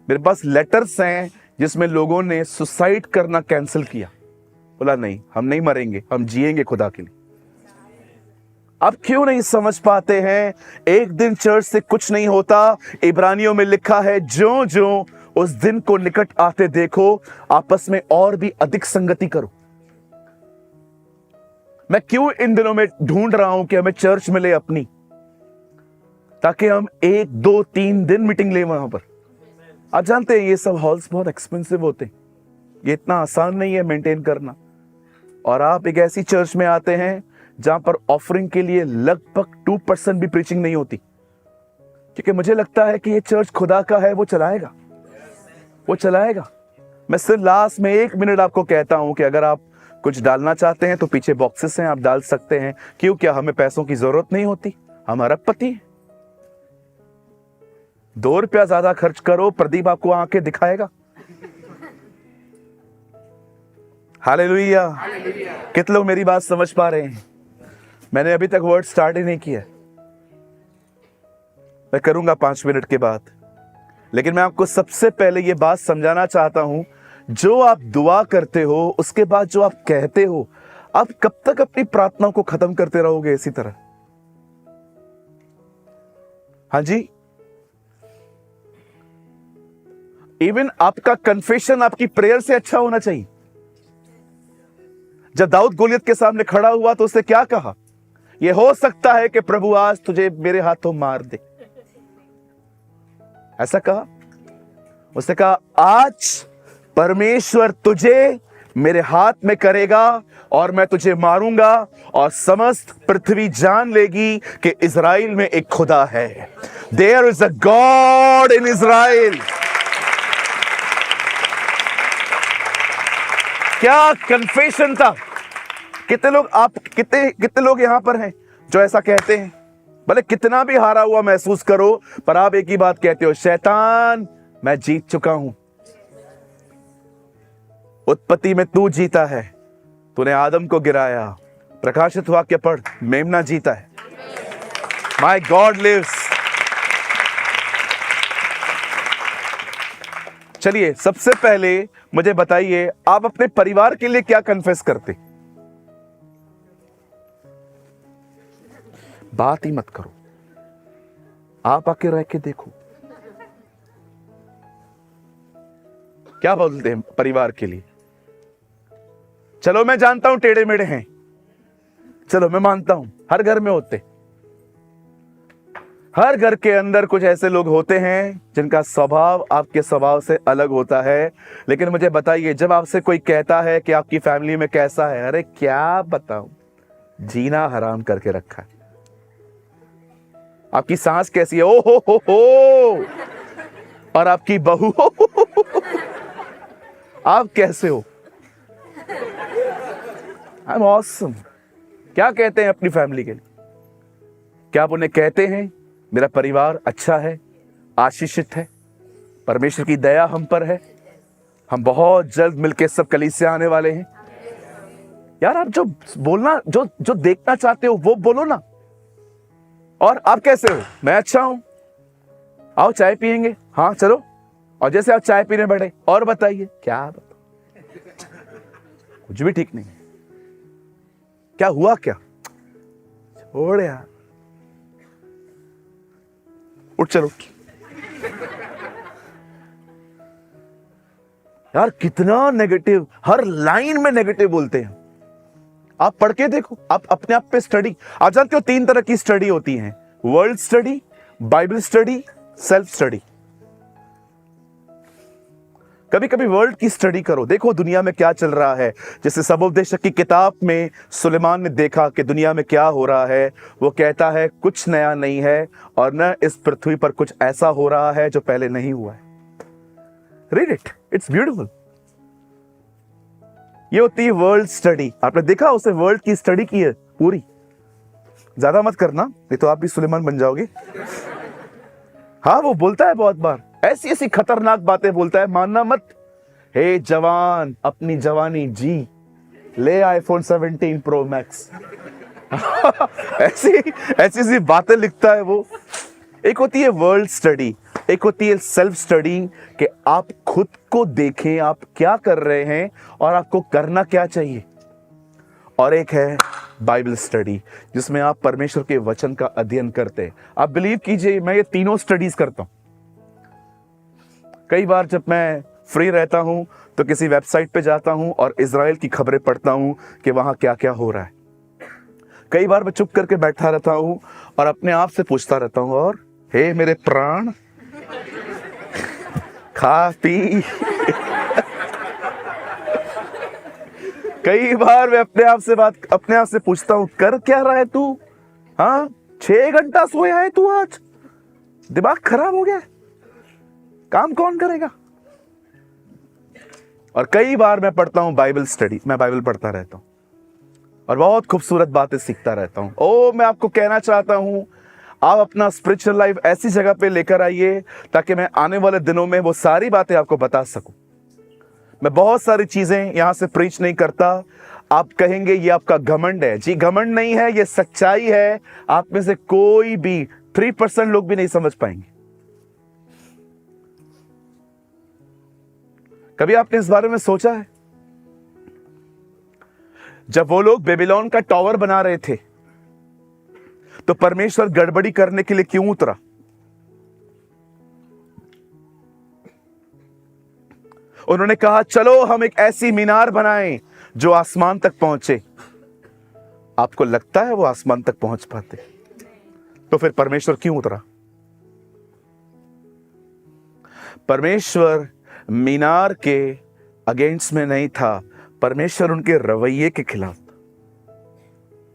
मेरे पास लेटर्स हैं जिसमें लोगों ने सुसाइड करना कैंसिल किया, बोला नहीं, हम नहीं मरेंगे, हम जिएंगे खुदा के लिए। अब क्यों नहीं समझ पाते हैं, एक दिन चर्च से कुछ नहीं होता। इब्रानियों में लिखा है, ज्यों ज्यों उस दिन को निकट आते देखो, आपस में और भी अधिक संगति करो। मैं क्यों इन दिनों में ढूंढ रहा हूं कि हमें चर्च मिले अपनी, ताकि हम 1, 2, 3 दिन मीटिंग ले वहां पर। आप जानते हैं ये सब हॉल्स बहुत एक्सपेंसिव होते हैं, ये इतना आसान नहीं है मेंटेन करना। और आप एक ऐसी चर्च में आते हैं जहां पर ऑफरिंग के लिए लगभग 2% भी प्रीचिंग नहीं होती, क्योंकि मुझे लगता है कि ये चर्च खुदा का है, वो चलाएगा, वो चलाएगा। मैं सिर्फ लास्ट में 1 मिनट आपको कहता हूं कि अगर आप कुछ डालना चाहते हैं तो पीछे बॉक्सेस हैं, आप डाल सकते हैं। क्यों? क्या हमें पैसों की जरूरत नहीं होती? हम अरबपति हैं। 2 रुपया ज्यादा खर्च करो, प्रदीप आपको आंखें दिखाएगा। हालेलुया। कितने लोग मेरी बात समझ पा रहे हैं? मैंने अभी तक वर्ड स्टार्ट ही नहीं किया, मैं करूंगा 5 मिनट के बाद। लेकिन मैं आपको सबसे पहले यह बात समझाना चाहता हूं, जो आप दुआ करते हो, उसके बाद जो आप कहते हो, आप कब तक अपनी प्रार्थनाओं को खत्म करते रहोगे इसी तरह? हाँ जी, इवन आपका कन्फेशन आपकी प्रेयर से अच्छा होना चाहिए। जब दाऊद गोलियत के सामने खड़ा हुआ तो उसने क्या कहा? यह हो सकता है कि प्रभु आज तुझे मेरे हाथों मार दे, ऐसा कहा। उसने कहा, आज परमेश्वर तुझे मेरे हाथ में करेगा और मैं तुझे मारूंगा, और समस्त पृथ्वी जान लेगी कि इज़राइल में एक खुदा है। There is a God in Israel. क्या कन्फेशन था! कितने लोग, आप कितने लोग यहां पर हैं जो ऐसा कहते हैं? भले कितना भी हारा हुआ महसूस करो, पर आप एक ही बात कहते हो, शैतान मैं जीत चुका हूं। उत्पत्ति में तू जीता है, तूने आदम को गिराया। प्रकाशित वाक्य पढ़, मेमना जीता है। My God lives. चलिए सबसे पहले मुझे बताइए, आप अपने परिवार के लिए क्या कन्फेस करते? बात ही मत करो, आप आके रह के देखो क्या बोलते हैं परिवार के लिए। चलो मैं जानता हूं टेढ़े मेढ़े हैं, चलो मैं मानता हूं, हर घर में होते, हर घर के अंदर कुछ ऐसे लोग होते हैं जिनका स्वभाव आपके स्वभाव से अलग होता है। लेकिन मुझे बताइए, जब आपसे कोई कहता है कि आपकी फैमिली में कैसा है, अरे क्या बताऊं, जीना हराम करके रखा है। आपकी सास कैसी है, ओ हो, और आपकी बहू आप कैसे हो, आई एम ऑसम। क्या कहते हैं अपनी फैमिली के लिए? क्या आप उन्हें कहते हैं मेरा परिवार अच्छा है, आशीषित है, परमेश्वर की दया हम पर है, हम बहुत जल्द मिलके सब कलीसिया आने वाले हैं? यार आप जो बोलना, जो देखना चाहते हो वो बोलो ना। और आप कैसे हो? मैं अच्छा हूं, आओ चाय पियेंगे, हाँ चलो। और जैसे आप चाय पीने बैठे, और बताइए, क्या बताओ, कुछ भी ठीक नहीं। क्या हुआ क्या? छोड़ यार, उठ चलो। यार कितना नेगेटिव, हर लाइन में नेगेटिव बोलते हैं। आप पढ़ के देखो, आप अपने आप पे स्टडी। आप जानते हो 3 तरह की स्टडी होती है, world study, Bible study, self study. कभी कभी वर्ल्ड की स्टडी करो, देखो दुनिया में क्या चल रहा है। जैसे सबोपदेशक की किताब में सुलेमान ने देखा कि दुनिया में क्या हो रहा है। वो कहता है कुछ नया नहीं है और न इस पृथ्वी पर कुछ ऐसा हो रहा है जो पहले नहीं हुआ है। Read it, it's beautiful. ये होती है वर्ल्ड स्टडी। आपने देखा उसे वर्ल्ड की स्टडी की है पूरी। ज्यादा मत करना, नहीं तो आप भी सुलेमान बन जाओगे। हाँ वो बोलता है बहुत बार, ऐसी ऐसी खतरनाक बातें बोलता है, मानना मत। हे जवान, अपनी जवानी जी, ले आईफोन 17 प्रो मैक्स। ऐसी ऐसी बातें लिखता है वो। एक होती है वर्ल्ड स्टडी, एक होती है सेल्फ स्टडी, कि आप खुद को देखें आप क्या कर रहे हैं और आपको करना क्या चाहिए। और एक है बाइबल स्टडी, जिसमें आप परमेश्वर के वचन का अध्ययन करते हैं। आप बिलीव कीजिए, मैं ये तीनों स्टडीज करता हूं। कई बार जब मैं फ्री रहता हूं तो किसी वेबसाइट पे जाता हूं और इजराइल की खबरें पढ़ता हूं कि वहां क्या क्या हो रहा है। कई बार मैं चुप करके बैठा रहता हूं और अपने आप से पूछता रहता हूं, और हे मेरे प्राण, खा पी। कई बार मैं अपने आप से पूछता हूं, कर क्या रहा है तू? हाँ 6 घंटा सोया है तू, आज दिमाग खराब हो गया, काम कौन करेगा? और कई बार मैं पढ़ता हूं बाइबल स्टडी, मैं बाइबल पढ़ता रहता हूं और बहुत खूबसूरत बातें सीखता रहता हूं। मैं आपको कहना चाहता हूं, आप अपना स्पिरिचुअल लाइफ ऐसी जगह पे लेकर आइए ताकि मैं आने वाले दिनों में वो सारी बातें आपको बता सकूं। मैं बहुत सारी चीजें यहां से प्रीच नहीं करता। आप कहेंगे ये आपका घमंड है। जी घमंड नहीं है, ये सच्चाई है। आप में से कोई भी 3% लोग भी नहीं समझ पाएंगे। कभी आपने इस बारे में सोचा है, जब वो लोग बेबीलोन का टॉवर बना रहे थे तो परमेश्वर गड़बड़ी करने के लिए क्यों उतरा? उन्होंने कहा चलो हम एक ऐसी मीनार बनाएं जो आसमान तक पहुंचे। आपको लगता है वो आसमान तक पहुंच पाते? तो फिर परमेश्वर क्यों उतरा? परमेश्वर मीनार के अगेंस्ट में नहीं था, परमेश्वर उनके रवैये के खिलाफ था।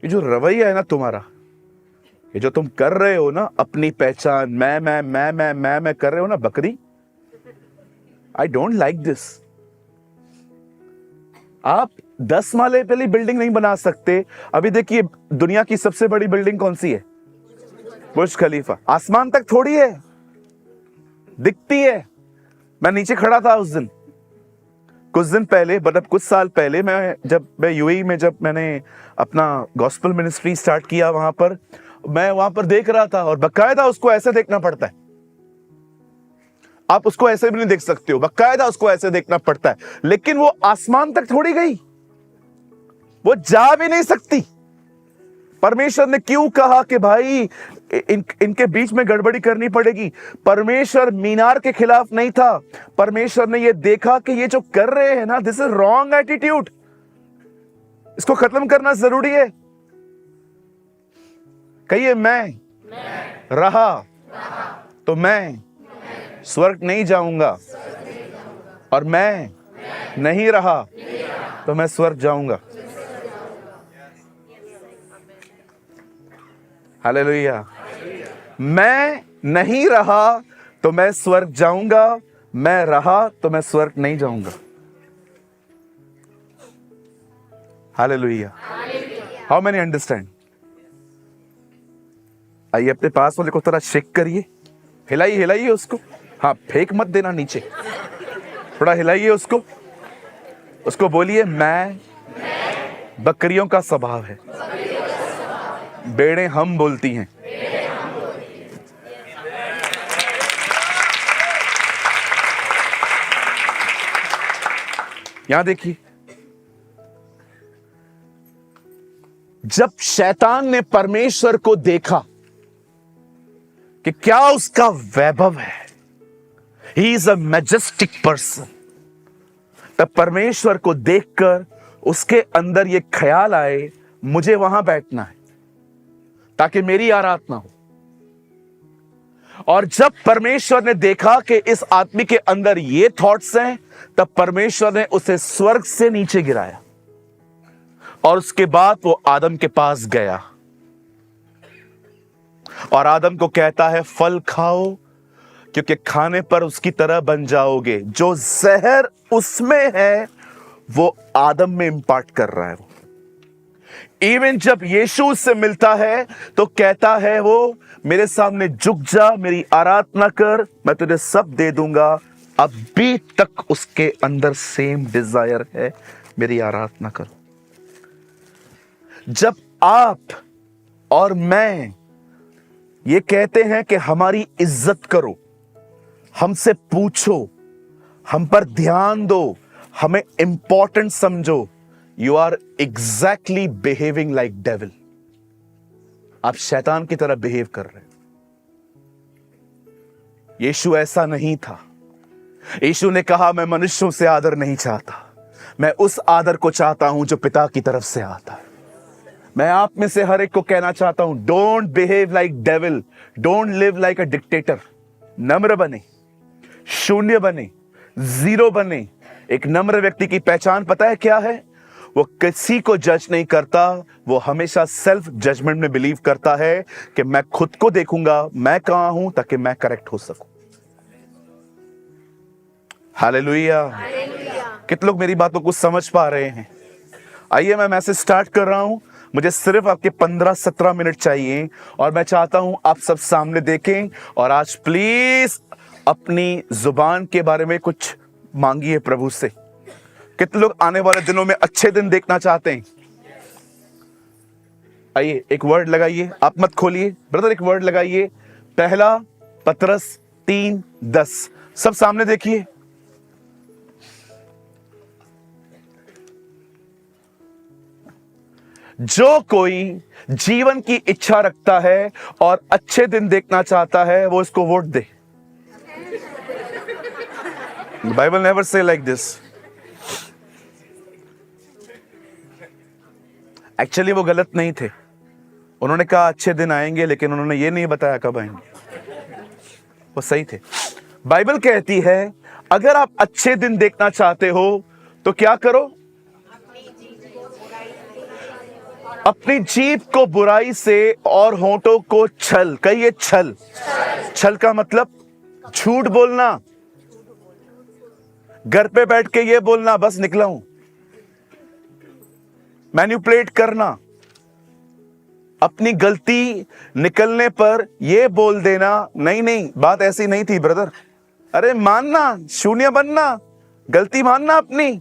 ये जो रवैया है ना तुम्हारा, ये जो तुम कर रहे हो ना, अपनी पहचान मैं कर रहे हो ना बकरी, आई डोंट लाइक दिस। आप 10 माले पहले बिल्डिंग नहीं बना सकते। अभी देखिए दुनिया की सबसे बड़ी बिल्डिंग कौन सी है? बुर्ज खलीफा। आसमान तक थोड़ी है, दिखती है। मैं नीचे खड़ा था उस दिन, कुछ दिन पहले, मतलब कुछ साल पहले, मैं यूएई में जब मैंने अपना गॉस्पेल मिनिस्ट्री स्टार्ट किया, मैं वहां पर देख रहा था और बकायदा उसको ऐसे देखना पड़ता है। आप उसको ऐसे भी नहीं देख सकते हो, बाकायदा उसको ऐसे देखना पड़ता है। लेकिन वो आसमान तक थोड़ी गई, वो जा भी नहीं सकती। परमेश्वर ने क्यों कहा कि भाई इनके बीच में गड़बड़ी करनी पड़ेगी? परमेश्वर मीनार के खिलाफ नहीं था। परमेश्वर ने ये देखा कि ये जो कर रहे हैं ना, दिस इज रॉन्ग एटीट्यूड, इसको खत्म करना जरूरी है। कहिए, मैं रहा तो मैं स्वर्ग नहीं जाऊंगा, और मैं नहीं रहा तो मैं स्वर्ग जाऊंगा। हालेलुया। मैं नहीं रहा तो मैं स्वर्ग जाऊंगा, मैं रहा तो मैं स्वर्ग नहीं जाऊंगा। हालेलुया। How many understand? आइए अपने पास वाले को थोड़ा शेक करिए, हिलाइए हिलाइए उसको। हाँ, फेंक मत देना नीचे, थोड़ा हिलाइए उसको। उसको बोलिए, मैं बकरियों का स्वभाव है, बेड़े हम बोलती हैं। यहां देखिए, जब शैतान ने परमेश्वर को देखा कि क्या उसका वैभव है, he is a majestic person, तब परमेश्वर को देखकर उसके अंदर यह ख्याल आए, मुझे वहां बैठना है ताकि मेरी आराधना हो। और जब परमेश्वर ने देखा कि इस आदमी के अंदर ये थॉट्स हैं, तब परमेश्वर ने उसे स्वर्ग से नीचे गिराया, और उसके बाद वो आदम के पास गया और आदम को कहता है, फल खाओ क्योंकि खाने पर उसकी तरह बन जाओगे। जो जहर उसमें है वो आदम में इंपार्ट कर रहा है वो। इवन जब यीशु उससे मिलता है तो कहता है वो, मेरे सामने झुक जा, मेरी आराधना कर, मैं तुझे सब दे दूंगा। अभी तक उसके अंदर सेम डिजायर है, मेरी आराधना करो। जब आप और मैं ये कहते हैं कि हमारी इज्जत करो, हमसे पूछो, हम पर ध्यान दो, हमें इंपॉर्टेंट समझो, you are exactly behaving like devil. आप शैतान की तरह बिहेव कर रहे हैं। यीशु ऐसा नहीं था। यीशु ने कहा, मैं मनुष्यों से आदर नहीं चाहता, मैं उस आदर को चाहता हूं जो पिता की तरफ से आता है। मैं आप में से हर एक को कहना चाहता हूं, don't behave like devil, don't live like a dictator. नम्र बने, शून्य बने, जीरो बने। एक नम्र व्यक्ति की पहचान पता है क्या है? वो किसी को जज नहीं करता, वो हमेशा सेल्फ जजमेंट में बिलीव करता है कि मैं खुद को देखूंगा, मैं कहां हूं, ताकि मैं करेक्ट हो सकूं। हालेलुया। कितने लोग मेरी बातों को समझ पा रहे हैं? आइए, मैं मैसेज स्टार्ट कर रहा हूं। मुझे सिर्फ आपके 15-17 मिनट चाहिए, और मैं चाहता हूं आप सब सामने देखें, और आज प्लीज अपनी जुबान के बारे में कुछ मांगिए प्रभु से। कितने लोग आने वाले दिनों में अच्छे दिन देखना चाहते हैं? आइए, एक वर्ड लगाइए, आप मत खोलिए ब्रदर, एक वर्ड लगाइए। पहला पतरस 3:10, सब सामने देखिए। जो कोई जीवन की इच्छा रखता है और अच्छे दिन देखना चाहता है, वो इसको vote they. Bible never say like this. Actually वो गलत नहीं थे, उन्होंने कहा अच्छे दिन आएंगे, लेकिन उन्होंने ये नहीं बताया कब आएंगे। वो सही थे। बाइबल कहती है, अगर आप अच्छे दिन देखना चाहते हो तो क्या करो? अपनी जीभ को बुराई से और होंठों को छल। कहिए, छल। छल का मतलब झूठ बोलना, घर पे बैठ के ये बोलना बस निकला हूं, मैनिपुलेट करना, अपनी गलती निकलने पर यह बोल देना, नहीं नहीं बात ऐसी नहीं थी ब्रदर। अरे मानना, शून्य बनना, गलती मानना अपनी।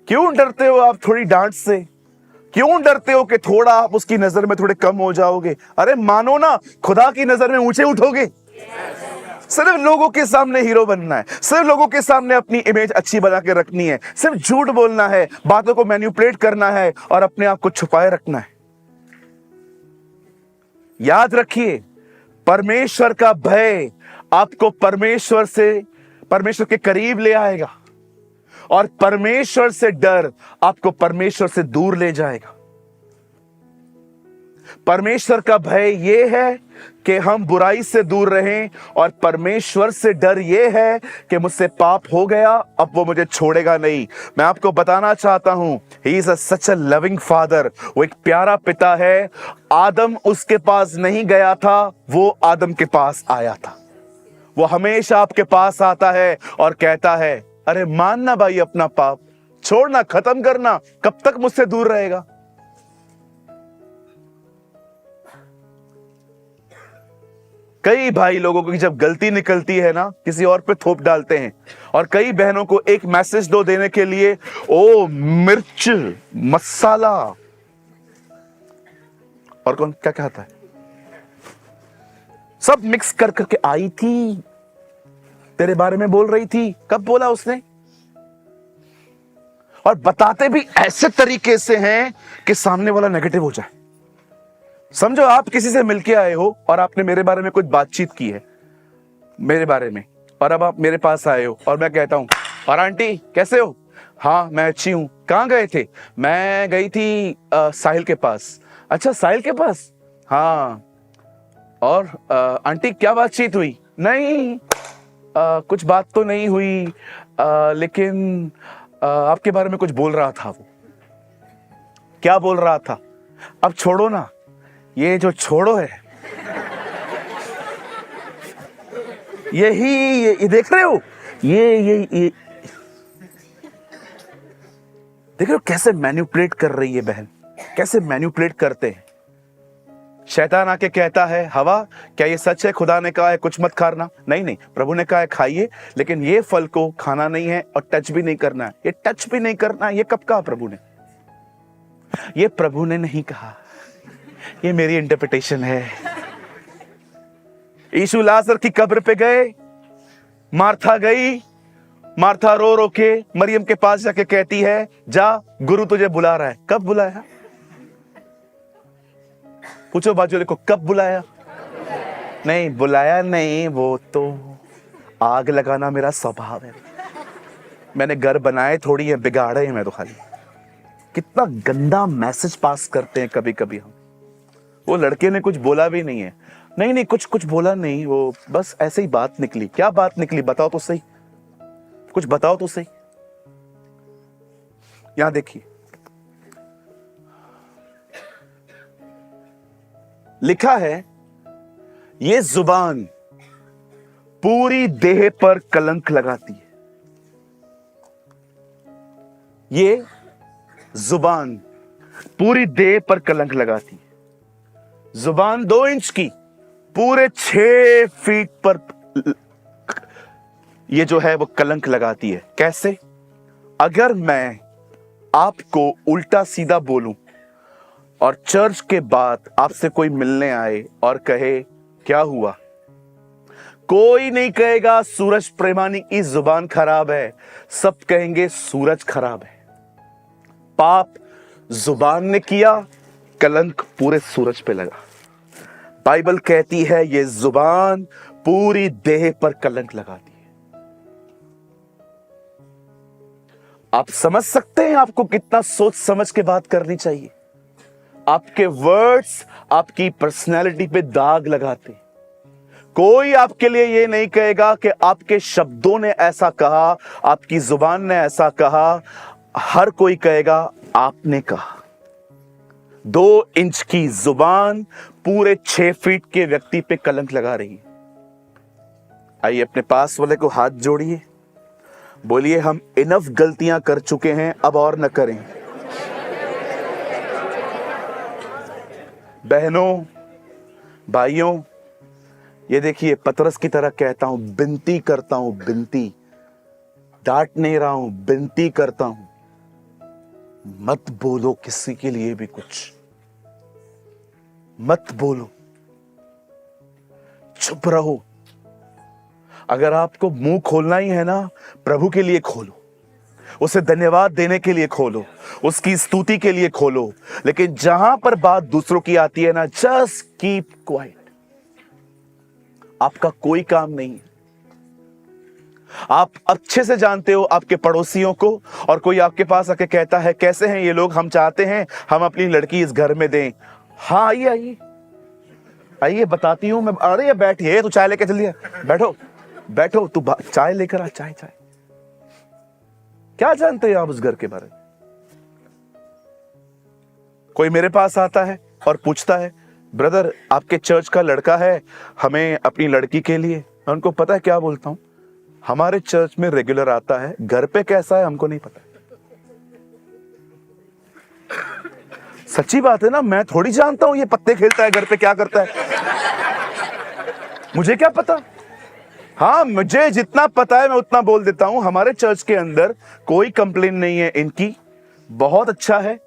क्यों डरते हो आप थोड़ी डांट से? क्यों डरते हो कि थोड़ा आप उसकी नजर में थोड़े कम हो जाओगे? अरे मानो ना, खुदा की नजर में ऊंचे उठोगे। सिर्फ लोगों के सामने हीरो बनना है, सिर्फ लोगों के सामने अपनी इमेज अच्छी बना के रखनी है, सिर्फ झूठ बोलना है, बातों को मैनिपुलेट करना है और अपने आप को छुपाए रखना है। याद रखिए, परमेश्वर का भय आपको परमेश्वर के करीब ले आएगा और परमेश्वर से डर आपको परमेश्वर से दूर ले जाएगा। परमेश्वर का भय यह है कि हम बुराई से दूर रहें और परमेश्वर से डर यह है कि मुझसे पाप हो गया, अब वो मुझे छोड़ेगा नहीं। मैं आपको बताना चाहता हूं, he is such a loving father. वो एक प्यारा पिता है। आदम उसके पास नहीं गया था, वो आदम के पास आया था। वो हमेशा आपके पास आता है और कहता है, अरे मानना भाई अपना पाप, छोड़ना, खत्म करना, कब तक मुझसे दूर रहेगा? कई भाई लोगों की जब गलती निकलती है ना, किसी और पे थोप डालते हैं। और कई बहनों को एक मैसेज दो देने के लिए, ओ मिर्च मसाला, और कौन क्या कहता है, सब मिक्स कर करके आई थी, तेरे बारे में बोल रही थी। कब बोला उसने? और बताते भी ऐसे तरीके से हैं कि सामने वाला नेगेटिव हो जाए। समझो आप किसी से मिलके आए हो और आपने मेरे बारे में कुछ बातचीत की है मेरे बारे में, और अब आप मेरे पास आए हो और मैं कहता हूं, और आंटी कैसे हो? हाँ मैं अच्छी हूं। कहाँ गए थे? मैं गई थी साहिल के पास। अच्छा साहिल के पास? हाँ। और आंटी क्या बातचीत हुई? नहीं कुछ बात तो नहीं हुई, लेकिन आपके बारे में कुछ बोल रहा था। वो क्या बोल रहा था? अब छोड़ो ना, ये जो छोड़ो है, ये देख रहे हो, ये देख रहे हो कैसे मैनिपुलेट कर रही है बहन, कैसे मैनिपुलेट करते हैं। शैतान आके कहता है, हवा क्या ये सच है? खुदा ने कहा है कुछ मत खाना। नहीं नहीं, प्रभु ने कहा है खाइए, लेकिन ये फल को खाना नहीं है और टच भी नहीं करना है। ये टच भी नहीं करना, ये कब कहा प्रभु ने? ये प्रभु ने नहीं कहा, ये मेरी इंटरप्रिटेशन है। यीशु लाजर की कब्र पे गए, मार्था गई, मार्था रो रो के मरियम के पास जाके कहती है, जा गुरु तुझे बुला रहा है। कब बुलाया? पूछो बाजू को, कब बुलाया? नहीं बुलाया नहीं, वो तो आग लगाना मेरा स्वभाव है। मैंने घर बनाए थोड़ी है, बिगाड़े हैं मैं तो खाली। कितना गंदा मैसेज पास करते हैं कभी कभी हम। वो लड़के ने कुछ बोला भी नहीं है, नहीं कुछ बोला नहीं, वो बस ऐसे ही बात निकली। क्या बात निकली बताओ तो सही, कुछ बताओ तो सही। यहां देखिए, लिखा है, ये जुबान पूरी देह पर कलंक लगाती है। ये जुबान पूरी देह पर कलंक लगाती है। जुबान 2 इंच की पूरे 6 फीट पर ये जो है वो कलंक लगाती है। कैसे? अगर मैं आपको उल्टा सीधा बोलूं और चर्च के बाद आपसे कोई मिलने आए और कहे क्या हुआ, कोई नहीं कहेगा सूरज प्रेमानी की जुबान खराब है, सब कहेंगे सूरज खराब है। पाप जुबान ने किया, कलंक पूरे सूरज पे लगा। बाइबल कहती है ये जुबान पूरी देह पर कलंक लगाती है। आप समझ सकते हैं आपको कितना सोच समझ के बात करनी चाहिए। आपके वर्ड्स आपकी पर्सनैलिटी पे दाग लगाते हैं। कोई आपके लिए ये नहीं कहेगा कि आपके शब्दों ने ऐसा कहा, आपकी जुबान ने ऐसा कहा। हर कोई कहेगा आपने कहा। 2 इंच की जुबान पूरे 6 फीट के व्यक्ति पे कलंक लगा रही है। आइए अपने पास वाले को हाथ जोड़िए, बोलिए हम इनफ गलतियां कर चुके हैं, अब और न करें। बहनों भाइयों, ये देखिए, पतरस की तरह कहता हूं, विनती करता हूं, विनती, डांट नहीं रहा हूं, विनती करता हूं। मत बोलो किसी के लिए भी कुछ, मत बोलो, चुप रहो। अगर आपको मुंह खोलना ही है ना, प्रभु के लिए खोलो, उसे धन्यवाद देने के लिए खोलो, उसकी स्तुति के लिए खोलो। लेकिन जहां पर बात दूसरों की आती है ना, जस्ट कीप क्वाइट। आपका कोई काम नहीं है। आप अच्छे से जानते हो आपके पड़ोसियों को, और कोई आपके पास आके कहता है कैसे हैं ये लोग, हम चाहते हैं हम अपनी लड़की इस घर में दें। हाँ आइए आइए आइए, बताती हूं मैं। अरे बैठिए, तू चाय लेके चलिए, बैठो बैठो, तू चाय लेकर आ, चाय चाय। क्या जानते हैं आप उस घर के बारे में? कोई मेरे पास आता है और पूछता है, ब्रदर आपके चर्च का लड़का है, हमें अपनी लड़की के लिए। मैं उनको पता है क्या बोलता हूं, हमारे चर्च में रेगुलर आता है, घर पे कैसा है हमको नहीं पता। सच्ची बात है ना, मैं थोड़ी जानता हूं ये पत्ते खेलता है घर पे क्या करता है, मुझे क्या पता। हाँ, मुझे जितना पता है मैं उतना बोल देता हूं। हमारे चर्च के अंदर कोई कंप्लेन नहीं है इनकी, बहुत अच्छा है,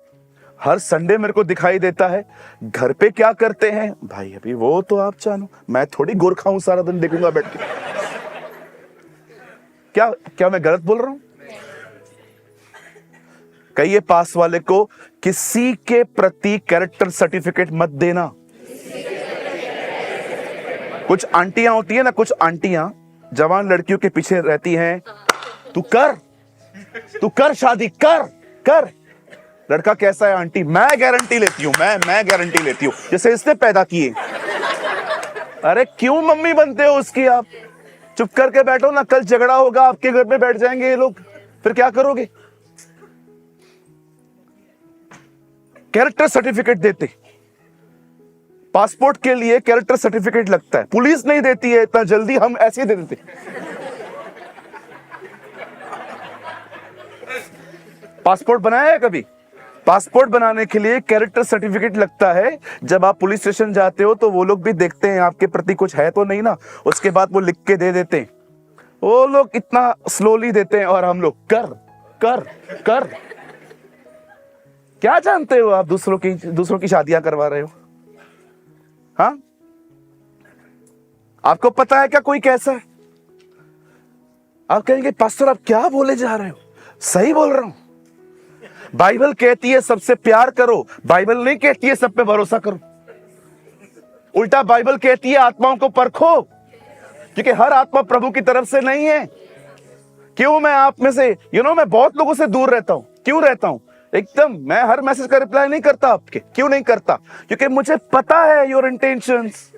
हर संडे मेरे को दिखाई देता है। घर पे क्या करते हैं भाई अभी वो तो आप जानो, मैं थोड़ी गोरखा हूं सारा दिन देखूंगा बैठ के। क्या क्या मैं गलत बोल रहा हूं? कहिए पास वाले को, किसी के प्रति कैरेक्टर सर्टिफिकेट मत देना। कुछ आंटियां होती है ना, कुछ आंटियां जवान लड़कियों के पीछे रहती हैं, तू कर शादी कर कर। लड़का कैसा है आंटी, मैं गारंटी लेती हूं, मैं गारंटी लेती हूं, जैसे इसने पैदा किए। अरे क्यों मम्मी बनते हो उसकी आप? चुप करके बैठो ना, कल झगड़ा होगा आपके घर में बैठ जाएंगे ये लोग, फिर क्या करोगे? कैरेक्टर सर्टिफिकेट देते, पासपोर्ट के लिए कैरेक्टर सर्टिफिकेट लगता है, पुलिस नहीं देती है इतना जल्दी, हम ऐसे ही दे देते। पासपोर्ट बनाया है कभी? पासपोर्ट बनाने के लिए कैरेक्टर सर्टिफिकेट लगता है। जब आप पुलिस स्टेशन जाते हो तो वो लोग भी देखते हैं आपके प्रति कुछ है तो नहीं ना, उसके बाद वो लिख के दे देते हैं। वो लोग इतना स्लोली देते हैं और हम लोग कर कर कर। क्या जानते हो आप दूसरों की शादियां करवा रहे हो? हाँ, आपको पता है क्या कोई कैसा है? आप कहेंगे पास्टर आप क्या बोले जा रहे हो? सही बोल रहा हूं। बाइबल कहती है सबसे प्यार करो, बाइबल नहीं कहती है सब पे भरोसा करो। उल्टा बाइबल कहती है आत्माओं को परखो, क्योंकि हर आत्मा प्रभु की तरफ से नहीं है। क्यों मैं आप में से मैं बहुत लोगों से दूर रहता हूं। क्यों रहता हूं? एकदम मैं हर मैसेज का रिप्लाई नहीं करता आपके। क्यों नहीं करता? क्योंकि मुझे पता है योर इंटेंशंस।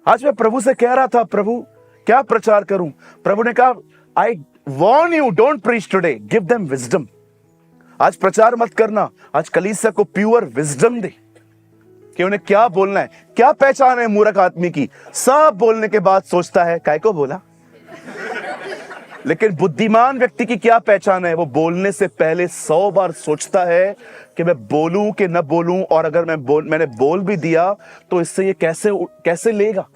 आज मैं प्रभु से कह रहा था, प्रभु क्या प्रचार करूं? प्रभु ने कहा I warn you, don't preach today, give them wisdom. आज प्रचार मत करना, आज कलीसिया को प्योर विजडम दे कि उन्हें क्या बोलना है। क्या पहचान है मूर्ख आदमी की? सब बोलने के बाद सोचता है काय को बोला। लेकिन बुद्धिमान व्यक्ति की क्या पहचान है? वो बोलने से पहले 100 बार सोचता है कि मैं बोलूं कि न बोलूं, और अगर मैंने बोल भी दिया तो इससे ये कैसे लेगा।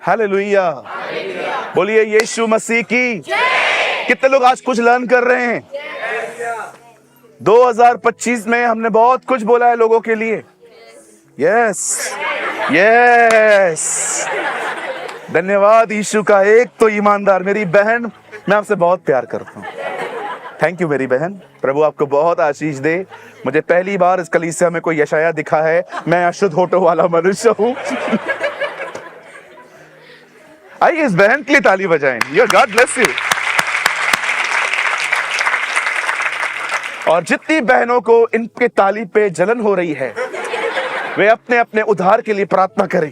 हालेलुया, बोलिए यीशु मसीह की। कितने लोग आज कुछ लर्न कर रहे हैं? 2025 में हमने बहुत कुछ बोला है लोगों के लिए। यस यस, धन्यवाद यीशु का। एक तो ईमानदार मेरी बहन, मैं आपसे बहुत प्यार करता हूं। थैंक यू मेरी बहन, प्रभु आपको बहुत आशीष दे। मुझे पहली बार इस कलीसिया में कोई यशाया दिखा है। मैं अशुद्ध होठों वाला मनुष्य हूं। आइए इस बहन के लिए ताली बजाएं। God bless you. और जितनी बहनों को इनके ताली पे जलन हो रही है, वे अपने अपने उद्धार के लिए प्रार्थना करें।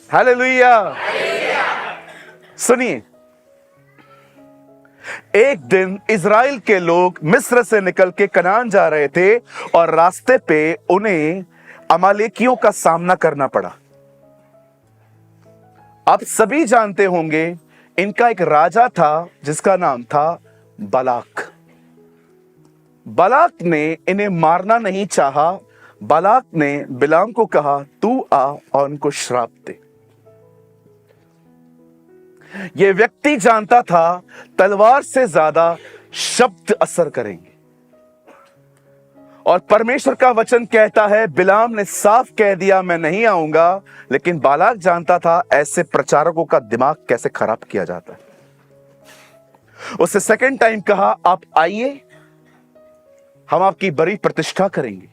हालेलुया। सुनिए, एक दिन इजराइल के लोग मिस्र से निकल के कनान जा रहे थे और रास्ते पे उन्हें अमालेकियों का सामना करना पड़ा। आप सभी जानते होंगे इनका एक राजा था जिसका नाम था बालाक। बालाक ने इन्हें मारना नहीं चाहा, बालाक ने बिलाम को कहा, तू आ और उनको श्राप दे। यह व्यक्ति जानता था तलवार से ज्यादा शब्द असर करेंगे, और परमेश्वर का वचन कहता है, बिलाम ने साफ कह दिया मैं नहीं आऊंगा, लेकिन बालाक जानता था ऐसे प्रचारकों का दिमाग कैसे खराब किया जाता है। उससे सेकंड टाइम कहा, आप आइए, हम आपकी बड़ी प्रतिष्ठा करेंगे।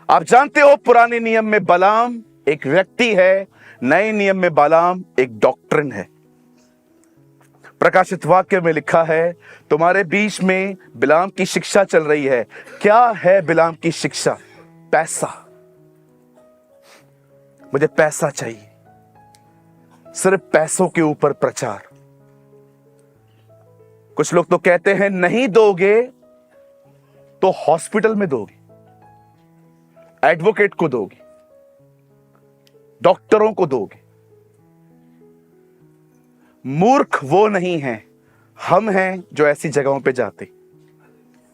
आप जानते हो पुराने नियम में बालाम एक व्यक्ति है, नए नियम में बालाम एक डॉक्ट्रिन है। प्रकाशित वाक्य में लिखा है, तुम्हारे बीच में बिलाम की शिक्षा चल रही है। क्या है बिलाम की शिक्षा? पैसा। मुझे पैसा चाहिए, सिर्फ पैसों के ऊपर प्रचार। कुछ लोग तो कहते हैं नहीं दोगे तो हॉस्पिटल में दोगे, एडवोकेट को दोगे, डॉक्टरों को दोगे। मूर्ख वो नहीं है, हम हैं जो ऐसी जगहों पे जाते,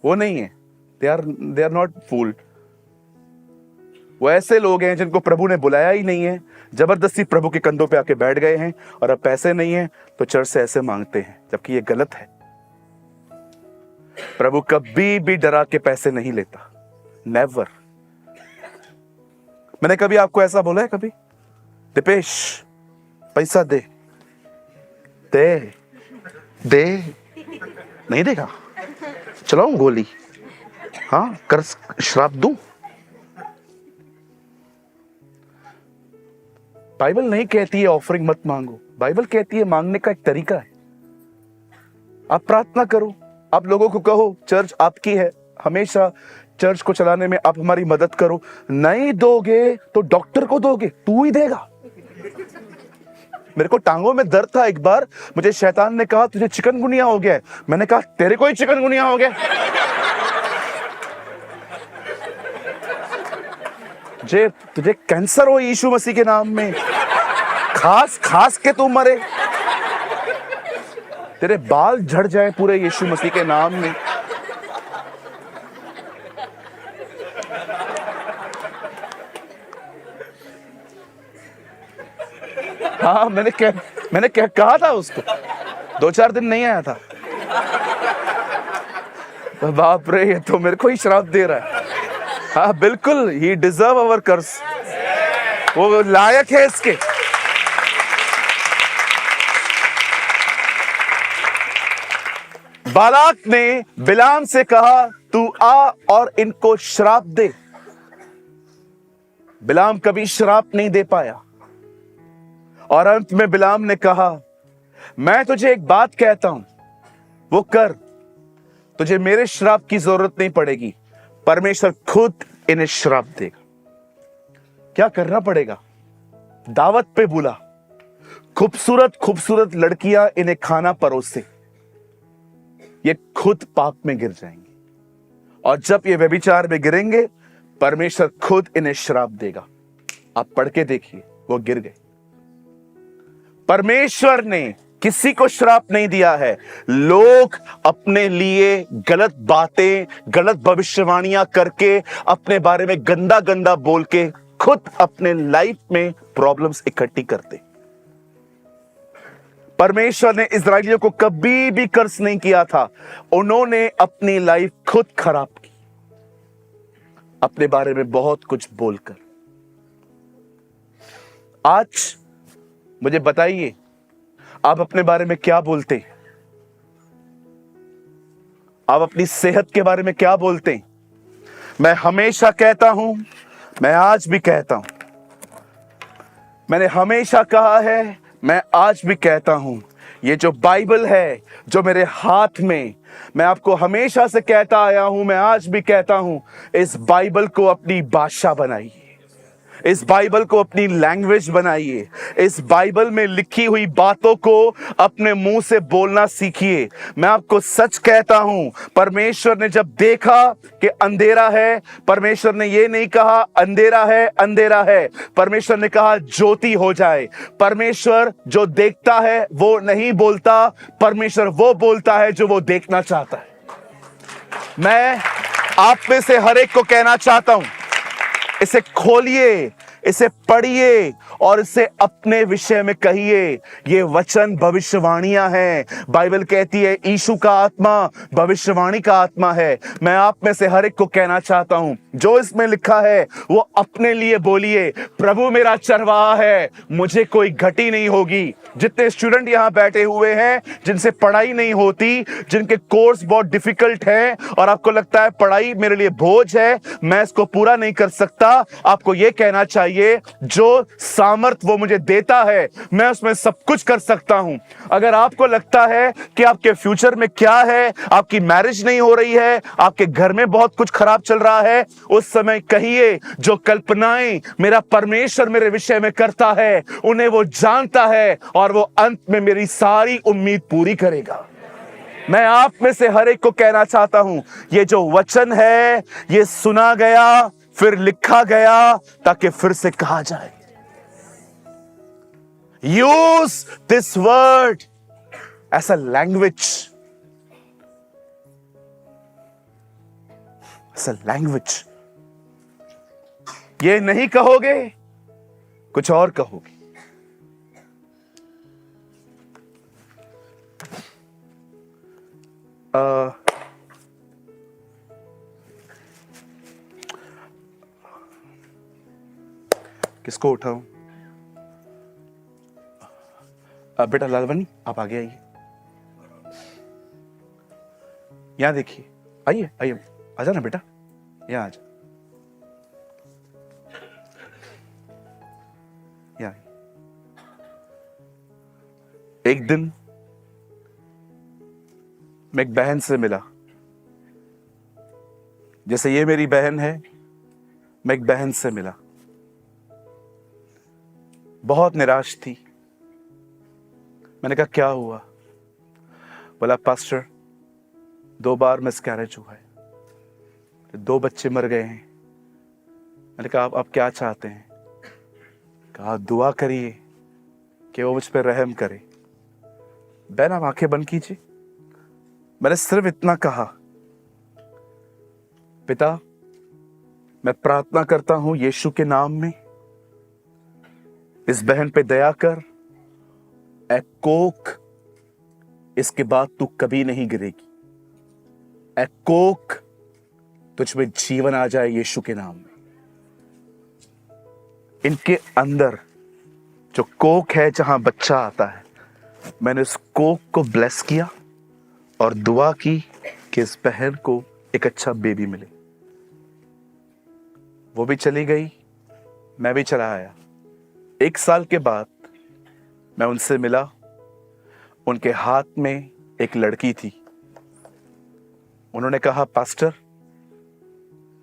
वो नहीं है। They are not fooled. वो ऐसे लोग हैं जिनको प्रभु ने बुलाया ही नहीं है, जबरदस्ती प्रभु के कंधों पे आके बैठ गए हैं, और अब पैसे नहीं है तो चर्च से ऐसे मांगते हैं, जबकि ये गलत है। प्रभु कभी भी डरा के पैसे नहीं लेता, नेवर। मैंने कभी आपको ऐसा बोला है कभी, दिपेश पैसा दे दे दे? नहीं देगा, चलाऊं गोली, हाँ कर, श्राप दूं? बाइबल नहीं कहती है ऑफरिंग मत मांगो, बाइबल कहती है मांगने का एक तरीका है। आप प्रार्थना करो, आप लोगों को कहो चर्च आपकी है, हमेशा चर्च को चलाने में आप हमारी मदद करो। नहीं दोगे तो डॉक्टर को दोगे, तू ही देगा। मेरे को टांगों में दर्द था एक बार, मुझे शैतान ने कहा तुझे चिकनगुनिया हो गया है। मैंने कहा तेरे को ही चिकनगुनिया हो गया? तुझे कैंसर हो यीशु मसीह के नाम में, खास खास के तू मरे, तेरे बाल झड़ जाए पूरे यीशु मसीह के नाम में। हाँ मैंने कहा था उसको, 2-4 दिन नहीं आया था। बाप रे, ये तो मेरे को ही श्राप दे रहा है। हाँ बिल्कुल, ही डिजर्व अवर कर्स, वो लायक है इसके। बालाक ने बिलाम से कहा, तू आ और इनको श्राप दे। बिलाम कभी श्राप नहीं दे पाया, और अंत में बिलाम ने कहा, मैं तुझे एक बात कहता हूं, वो कर, तुझे मेरे श्राप की जरूरत नहीं पड़ेगी, परमेश्वर खुद इन्हें श्राप देगा। क्या करना पड़ेगा? दावत पे बुला, खूबसूरत खूबसूरत लड़कियां इन्हें खाना परोसे, ये खुद पाप में गिर जाएंगे, और जब ये व्यभिचार में गिरेंगे परमेश्वर खुद इन्हें श्राप देगा। आप पढ़ के देखिए, वो गिर गए। परमेश्वर ने किसी को श्राप नहीं दिया है, लोग अपने लिए गलत बातें, गलत भविष्यवाणियां करके, अपने बारे में गंदा गंदा बोल के खुद अपने लाइफ में प्रॉब्लम्स इकट्ठी करते। परमेश्वर ने इस्राएलियों को कभी भी कर्ज नहीं किया था, उन्होंने अपनी लाइफ खुद खराब की, अपने बारे में बहुत कुछ बोलकर। आज मुझे बताइए, आप अपने बारे में क्या बोलते हैं? आप अपनी सेहत के बारे में क्या बोलते हैं? मैं हमेशा कहता हूं, मैं आज भी कहता हूं, मैंने हमेशा कहा है, मैं आज भी कहता हूं, ये जो बाइबल है जो मेरे हाथ में, मैं आपको हमेशा से कहता आया हूं, मैं आज भी कहता हूं, इस बाइबल को अपनी भाषा बनाइए, इस बाइबल को अपनी लैंग्वेज बनाइए, इस बाइबल में लिखी हुई बातों को अपने मुंह से बोलना सीखिए। मैं आपको सच कहता हूं, परमेश्वर ने जब देखा कि अंधेरा है, परमेश्वर ने ये नहीं कहा अंधेरा है अंधेरा है, परमेश्वर ने कहा ज्योति हो जाए। परमेश्वर जो देखता है वो नहीं बोलता, परमेश्वर वो बोलता है जो वो देखना चाहता है। मैं आप में से हर एक को कहना चाहता हूं, इसे खोलिए, इसे पढ़िए और इसे अपने विषय में कहिए। ये वचन भविष्यवाणियां हैं। बाइबल कहती है यीशु का आत्मा भविष्यवाणी का आत्मा है। मैं आप में से हर एक को कहना चाहता हूं, जो इसमें लिखा है वो अपने लिए बोलिए। प्रभु मेरा चरवाहा है, मुझे कोई घटी नहीं होगी। जितने स्टूडेंट यहां बैठे हुए हैं जिनसे पढ़ाई नहीं होती, जिनके कोर्स बहुत डिफिकल्ट है और आपको लगता है पढ़ाई मेरे लिए बोझ है, मैं इसको पूरा नहीं कर सकता, आपको यह कहना चाहिए जो सामर्थ वो मुझे देता है मैं उसमें सब कुछ कर सकता हूं। अगर आपको लगता है कि आपके फ्यूचर में क्या है, आपकी मैरिज नहीं हो रही है, आपके घर में बहुत कुछ खराब चल रहा है, उस समय कहिए जो कल्पनाएं मेरा परमेश्वर मेरे विषय में करता है उन्हें वो जानता है और वो अंत में मेरी सारी उम्मीद पूरी करेगा। मैं आप में से हर एक को कहना चाहता हूं, ये जो वचन है ये सुना गया फिर लिखा गया ताकि फिर से कहा जाए। Use this word as a language, as a language. ये नहीं कहोगे, कुछ और कहोगे। किसको उठाऊं? बेटा लालवनी आप आगे आइए, यहां देखिए, आइए आइए, आजा ना बेटा, यहां आजा, यहां। एक दिन मैं एक बहन से मिला, जैसे ये मेरी बहन है, मैं एक बहन से मिला, बहुत निराश थी। मैंने कहा क्या हुआ? बोला पास्टर 2 बार मिसकैरेज हुआ है, 2 बच्चे मर गए हैं। मैंने कहा आप क्या चाहते हैं? कहा दुआ करिए कि वो मुझ पर रहम करे। बहन आप आंखें बंद कीजिए। मैंने सिर्फ इतना कहा, पिता मैं प्रार्थना करता हूं यीशु के नाम में, इस बहन पे दया कर, ए कोक इसके बाद तू कभी नहीं गिरेगी। ए कोक तुझ में जीवन आ जाए यीशु के नाम में। इनके अंदर जो कोक है जहां बच्चा आता है, मैंने उस कोक को ब्लेस किया और दुआ की कि इस बहन को एक अच्छा बेबी मिले। वो भी चली गई, मैं भी चला आया। 1 साल के बाद मैं उनसे मिला, उनके हाथ में एक लड़की थी। उन्होंने कहा पास्टर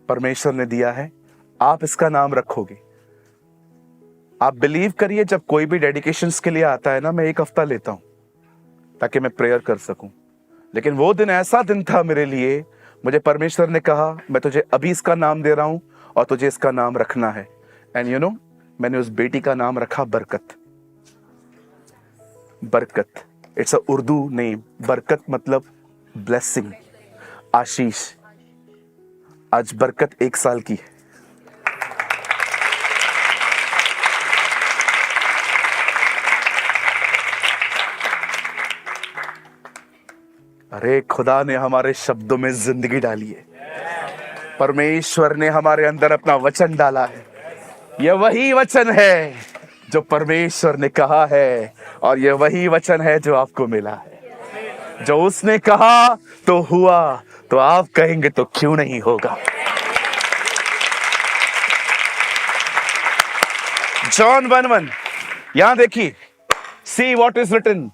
परमेश्वर ने दिया है, आप इसका नाम रखोगे। आप बिलीव करिए जब कोई भी डेडिकेशंस के लिए आता है ना, मैं 1 हफ्ता लेता हूं ताकि मैं प्रेयर कर सकूं। लेकिन वो दिन ऐसा दिन था मेरे लिए, मुझे परमेश्वर ने कहा मैं तुझे अभी इसका नाम दे रहा हूं और तुझे इसका नाम रखना है। एंड यू नो मैंने उस बेटी का नाम रखा बरकत। बरकत इट्स अ उर्दू नेम। बरकत मतलब ब्लेसिंग, आशीष। आज बरकत 1 साल की है। अरे खुदा ने हमारे शब्दों में जिंदगी डाली है, परमेश्वर ने हमारे अंदर अपना वचन डाला है। यह वही वचन है जो परमेश्वर ने कहा है और यह वही वचन है जो आपको मिला है। जो उसने कहा तो हुआ, तो आप कहेंगे तो क्यों नहीं होगा। जॉन 1:1 यहां देखिए, सी व्हाट इज रिटन।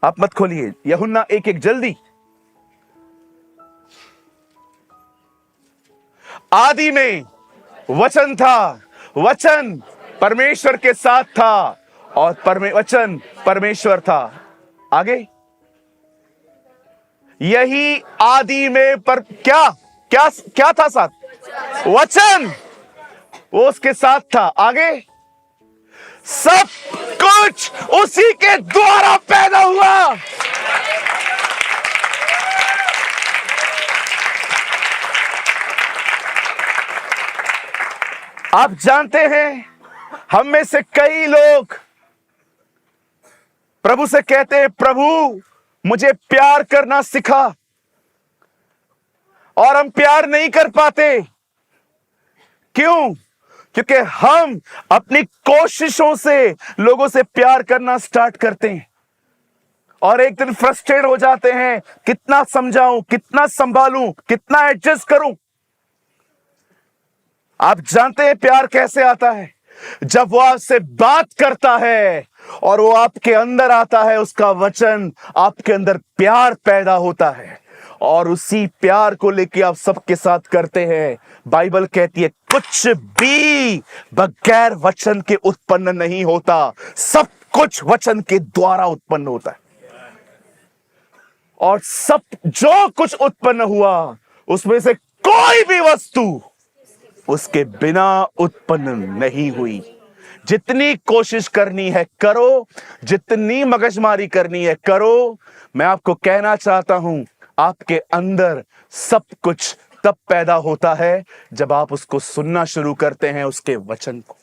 आप मत खोलिए, यूहन्ना 1:1 जल्दी। आदि में वचन था, वचन परमेश्वर के साथ था और वचन परमेश्वर था। आगे, यही आदि में पर क्या क्या क्या था साथ? वचन, वो उसके साथ था। आगे, सब कुछ उसी के द्वारा पैदा हुआ। आप जानते हैं, हम में से कई लोग प्रभु से कहते हैं, प्रभु मुझे प्यार करना सिखा, और हम प्यार नहीं कर पाते। क्यों? क्योंकि हम अपनी कोशिशों से लोगों से प्यार करना स्टार्ट करते हैं और एक दिन फ्रस्ट्रेट हो जाते हैं, कितना समझाऊं, कितना संभालूं, कितना एडजस्ट करूं। आप जानते हैं प्यार कैसे आता है? जब वो आपसे बात करता है और वो आपके अंदर आता है, उसका वचन आपके अंदर प्यार पैदा होता है और उसी प्यार को लेके आप सबके साथ करते हैं। बाइबल कहती है कुछ भी बगैर वचन के उत्पन्न नहीं होता, सब कुछ वचन के द्वारा उत्पन्न होता है। और सब जो कुछ उत्पन्न हुआ उसमें से कोई भी वस्तु उसके बिना उत्पन्न नहीं हुई। जितनी कोशिश करनी है करो, जितनी मगजमारी करनी है करो। मैं आपको कहना चाहता हूं, आपके अंदर सब कुछ तब पैदा होता है जब आप उसको सुनना शुरू करते हैं, उसके वचन को।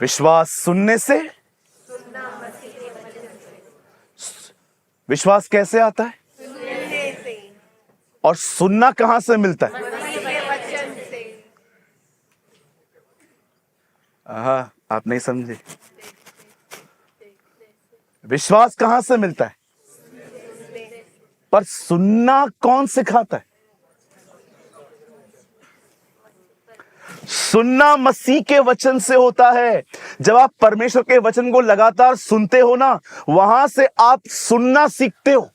विश्वास सुनने से, विश्वास कैसे आता है? और सुनना कहां से मिलता है? आप नहीं समझे। विश्वास कहां से मिलता है? पर सुनना कौन सिखाता है? सुनना मसीह के वचन से होता है। जब आप परमेश्वर के वचन को लगातार सुनते हो ना, वहां से आप सुनना सीखते हो।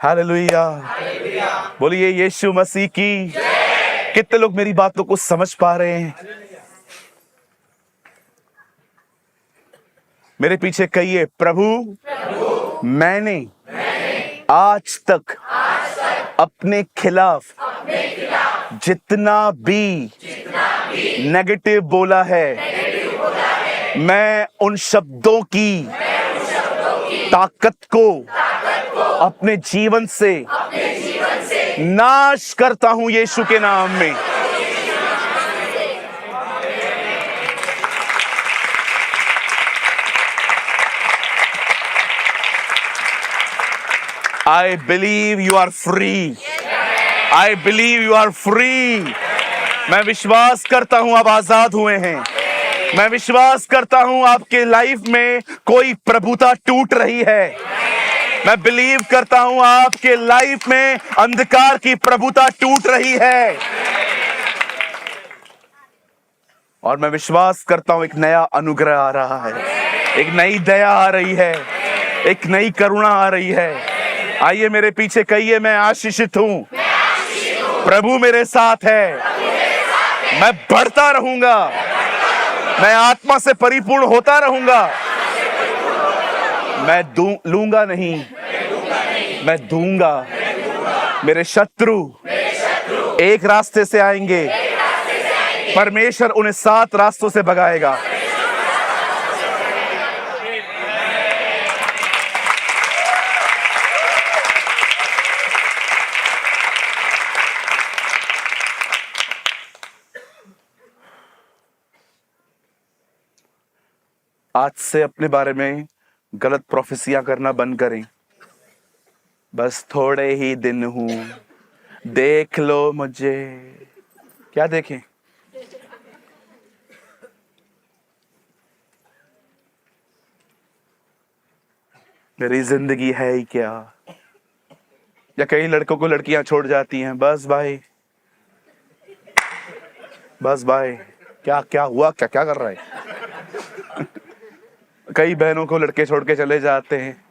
हालेलुया, बोलिए यीशु मसीह की। कितने लोग मेरी बातों को समझ पा रहे हैं? मेरे पीछे कहिए, प्रभु मैंने आज तक अपने खिलाफ जितना भी नेगेटिव बोला है, मैं उन शब्दों की ताकत को अपने जीवन से नाश करता हूं यीशु के नाम में। I believe you are free. I believe you are free. मैं विश्वास करता हूं आप आजाद हुए हैं। मैं विश्वास करता हूं आपके लाइफ में कोई प्रभुता टूट रही है। मैं बिलीव करता हूं आपके लाइफ में अंधकार की प्रभुता टूट रही है। और मैं विश्वास करता हूं एक नया अनुग्रह आ रहा है, एक नई दया आ रही है, एक नई करुणा आ रही है। आइए मेरे पीछे कहिए, मैं आशीषित हूं, प्रभु मेरे साथ है। मैं बढ़ता रहूंगा, मैं आत्मा से परिपूर्ण होता रहूंगा। मैं लूंगा नहीं, मैं दूंगा। मेरे शत्रु एक रास्ते से आएंगे, परमेश्वर उन्हें 7 रास्तों से भगाएगा। आज से अपने बारे में गलत प्रोफेसियां करना बंद करें। बस थोड़े ही दिन हूं, देख लो मुझे। क्या देखें? मेरी जिंदगी है ही क्या? या कई लड़कों को लड़कियां छोड़ जाती हैं, बस भाई, बस भाई। क्या क्या हुआ? क्या क्या कर रहा है? कई बहनों को लड़के छोड़ के चले जाते हैं।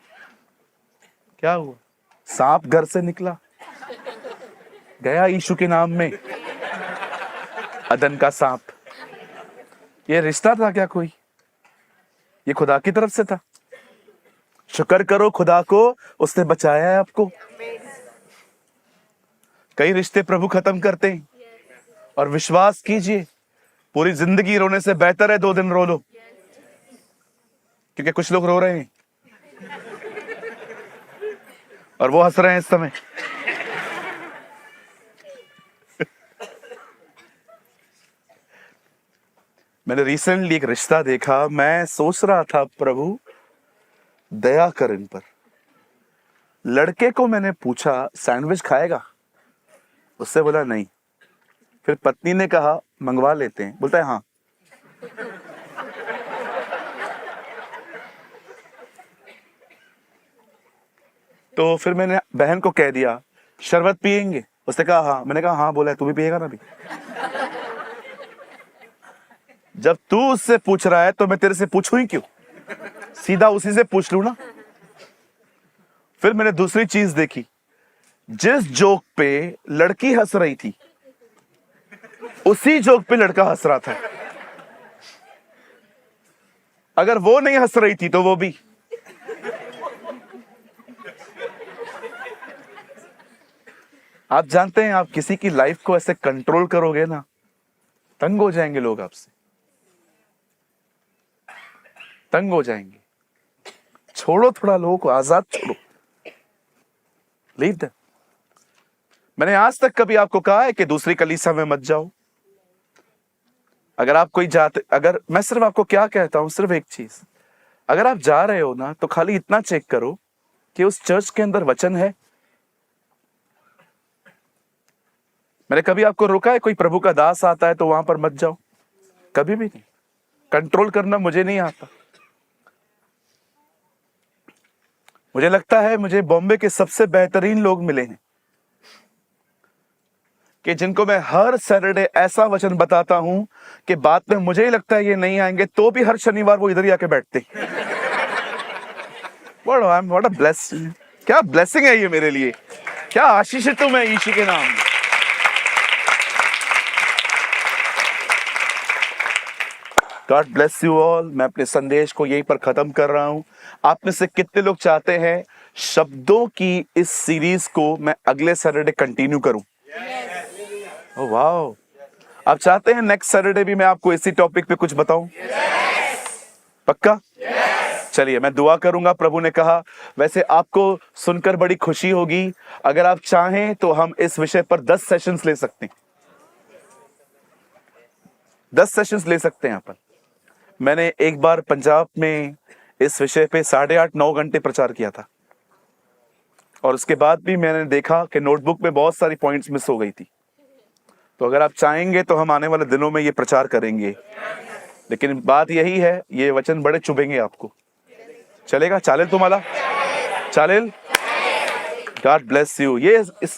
क्या हुआ? सांप घर से निकला, गया यीशु के नाम में। अदन का सांप। ये रिश्ता था क्या कोई? ये खुदा की तरफ से था। शुक्र करो खुदा को, उसने बचाया है आपको। कई रिश्ते प्रभु खत्म करते हैं, और विश्वास कीजिए, पूरी जिंदगी रोने से बेहतर है 2 दिन रो लो। क्योंकि कुछ लोग रो रहे हैं और वो हंस रहे हैं इस समय। मैंने रिसेंटली एक रिश्ता देखा, मैं सोच रहा था प्रभु दया कर इन पर। लड़के को मैंने पूछा सैंडविच खाएगा, उससे बोला नहीं। फिर पत्नी ने कहा मंगवा लेते हैं, बोलता है हाँ। तो फिर मैंने बहन को कह दिया शरबत पिएंगे, उसने कहा हाँ। मैंने कहा हाँ बोला है, तू भी पिएगा ना भी। जब तू उससे पूछ रहा है तो मैं तेरे से पूछूं ही क्यों, सीधा उसी से पूछ लूं ना। फिर मैंने दूसरी चीज देखी, जिस जोक पे लड़की हंस रही थी उसी जोक पे लड़का हंस रहा था। अगर वो नहीं हंस रही थी तो वो भी। आप जानते हैं, आप किसी की लाइफ को ऐसे कंट्रोल करोगे ना, तंग हो जाएंगे लोग, आपसे तंग हो जाएंगे। छोड़ो थोड़ा लोगों को, आजाद छोड़ो, लीव देम। मैंने आज तक कभी आपको कहा है कि दूसरी कलीसिया में मत जाओ। अगर आप कोई जाते, अगर मैं सिर्फ आपको क्या कहता हूं, सिर्फ एक चीज, अगर आप जा रहे हो ना तो खाली इतना चेक करो कि उस चर्च के अंदर वचन है। मैंने कभी आपको रोका है कोई प्रभु का दास आता है तो वहां पर मत जाओ, कभी भी नहीं। कंट्रोल करना मुझे नहीं आता। मुझे लगता है मुझे बॉम्बे के सबसे बेहतरीन लोग मिले हैं कि जिनको मैं हर सैटरडे ऐसा वचन बताता हूं कि बाद में मुझे ही लगता है ये नहीं आएंगे, तो भी हर शनिवार वो इधर ही आके बैठते। व्हाट अ ब्लेसिंग, क्या ब्लेसिंग है ये मेरे लिए, क्या आशीषित हूं मैं यीशु के नाम में। God bless you all. मैं अपने संदेश को यहीं पर खत्म कर रहा हूं। आप में से कितने लोग चाहते हैं शब्दों की इस सीरीज को मैं अगले सैटरडे कंटिन्यू करूं? ओह वाओ, आप चाहते हैं नेक्स्ट सैटरडे भी मैं आपको इसी टॉपिक पे कुछ बताऊं? पक्का? चलिए मैं दुआ करूंगा। प्रभु ने कहा, वैसे आपको सुनकर बड़ी खुशी होगी, अगर आप चाहें तो हम इस विषय पर 10 सेशंस ले सकते हैं। 10 सेशंस ले सकते हैं अपन। मैंने एक बार पंजाब में इस विषय पे 8.5-9 घंटे प्रचार किया था, और उसके बाद भी मैंने देखा कि नोटबुक में बहुत सारी पॉइंट्स मिस हो गई थी। तो अगर आप चाहेंगे तो हम आने वाले दिनों में ये प्रचार करेंगे, लेकिन बात यही है, ये वचन बड़े चुभेंगे आपको। चलेगा? चालेल तुम्हाला? चालेल? God bless you. ये इस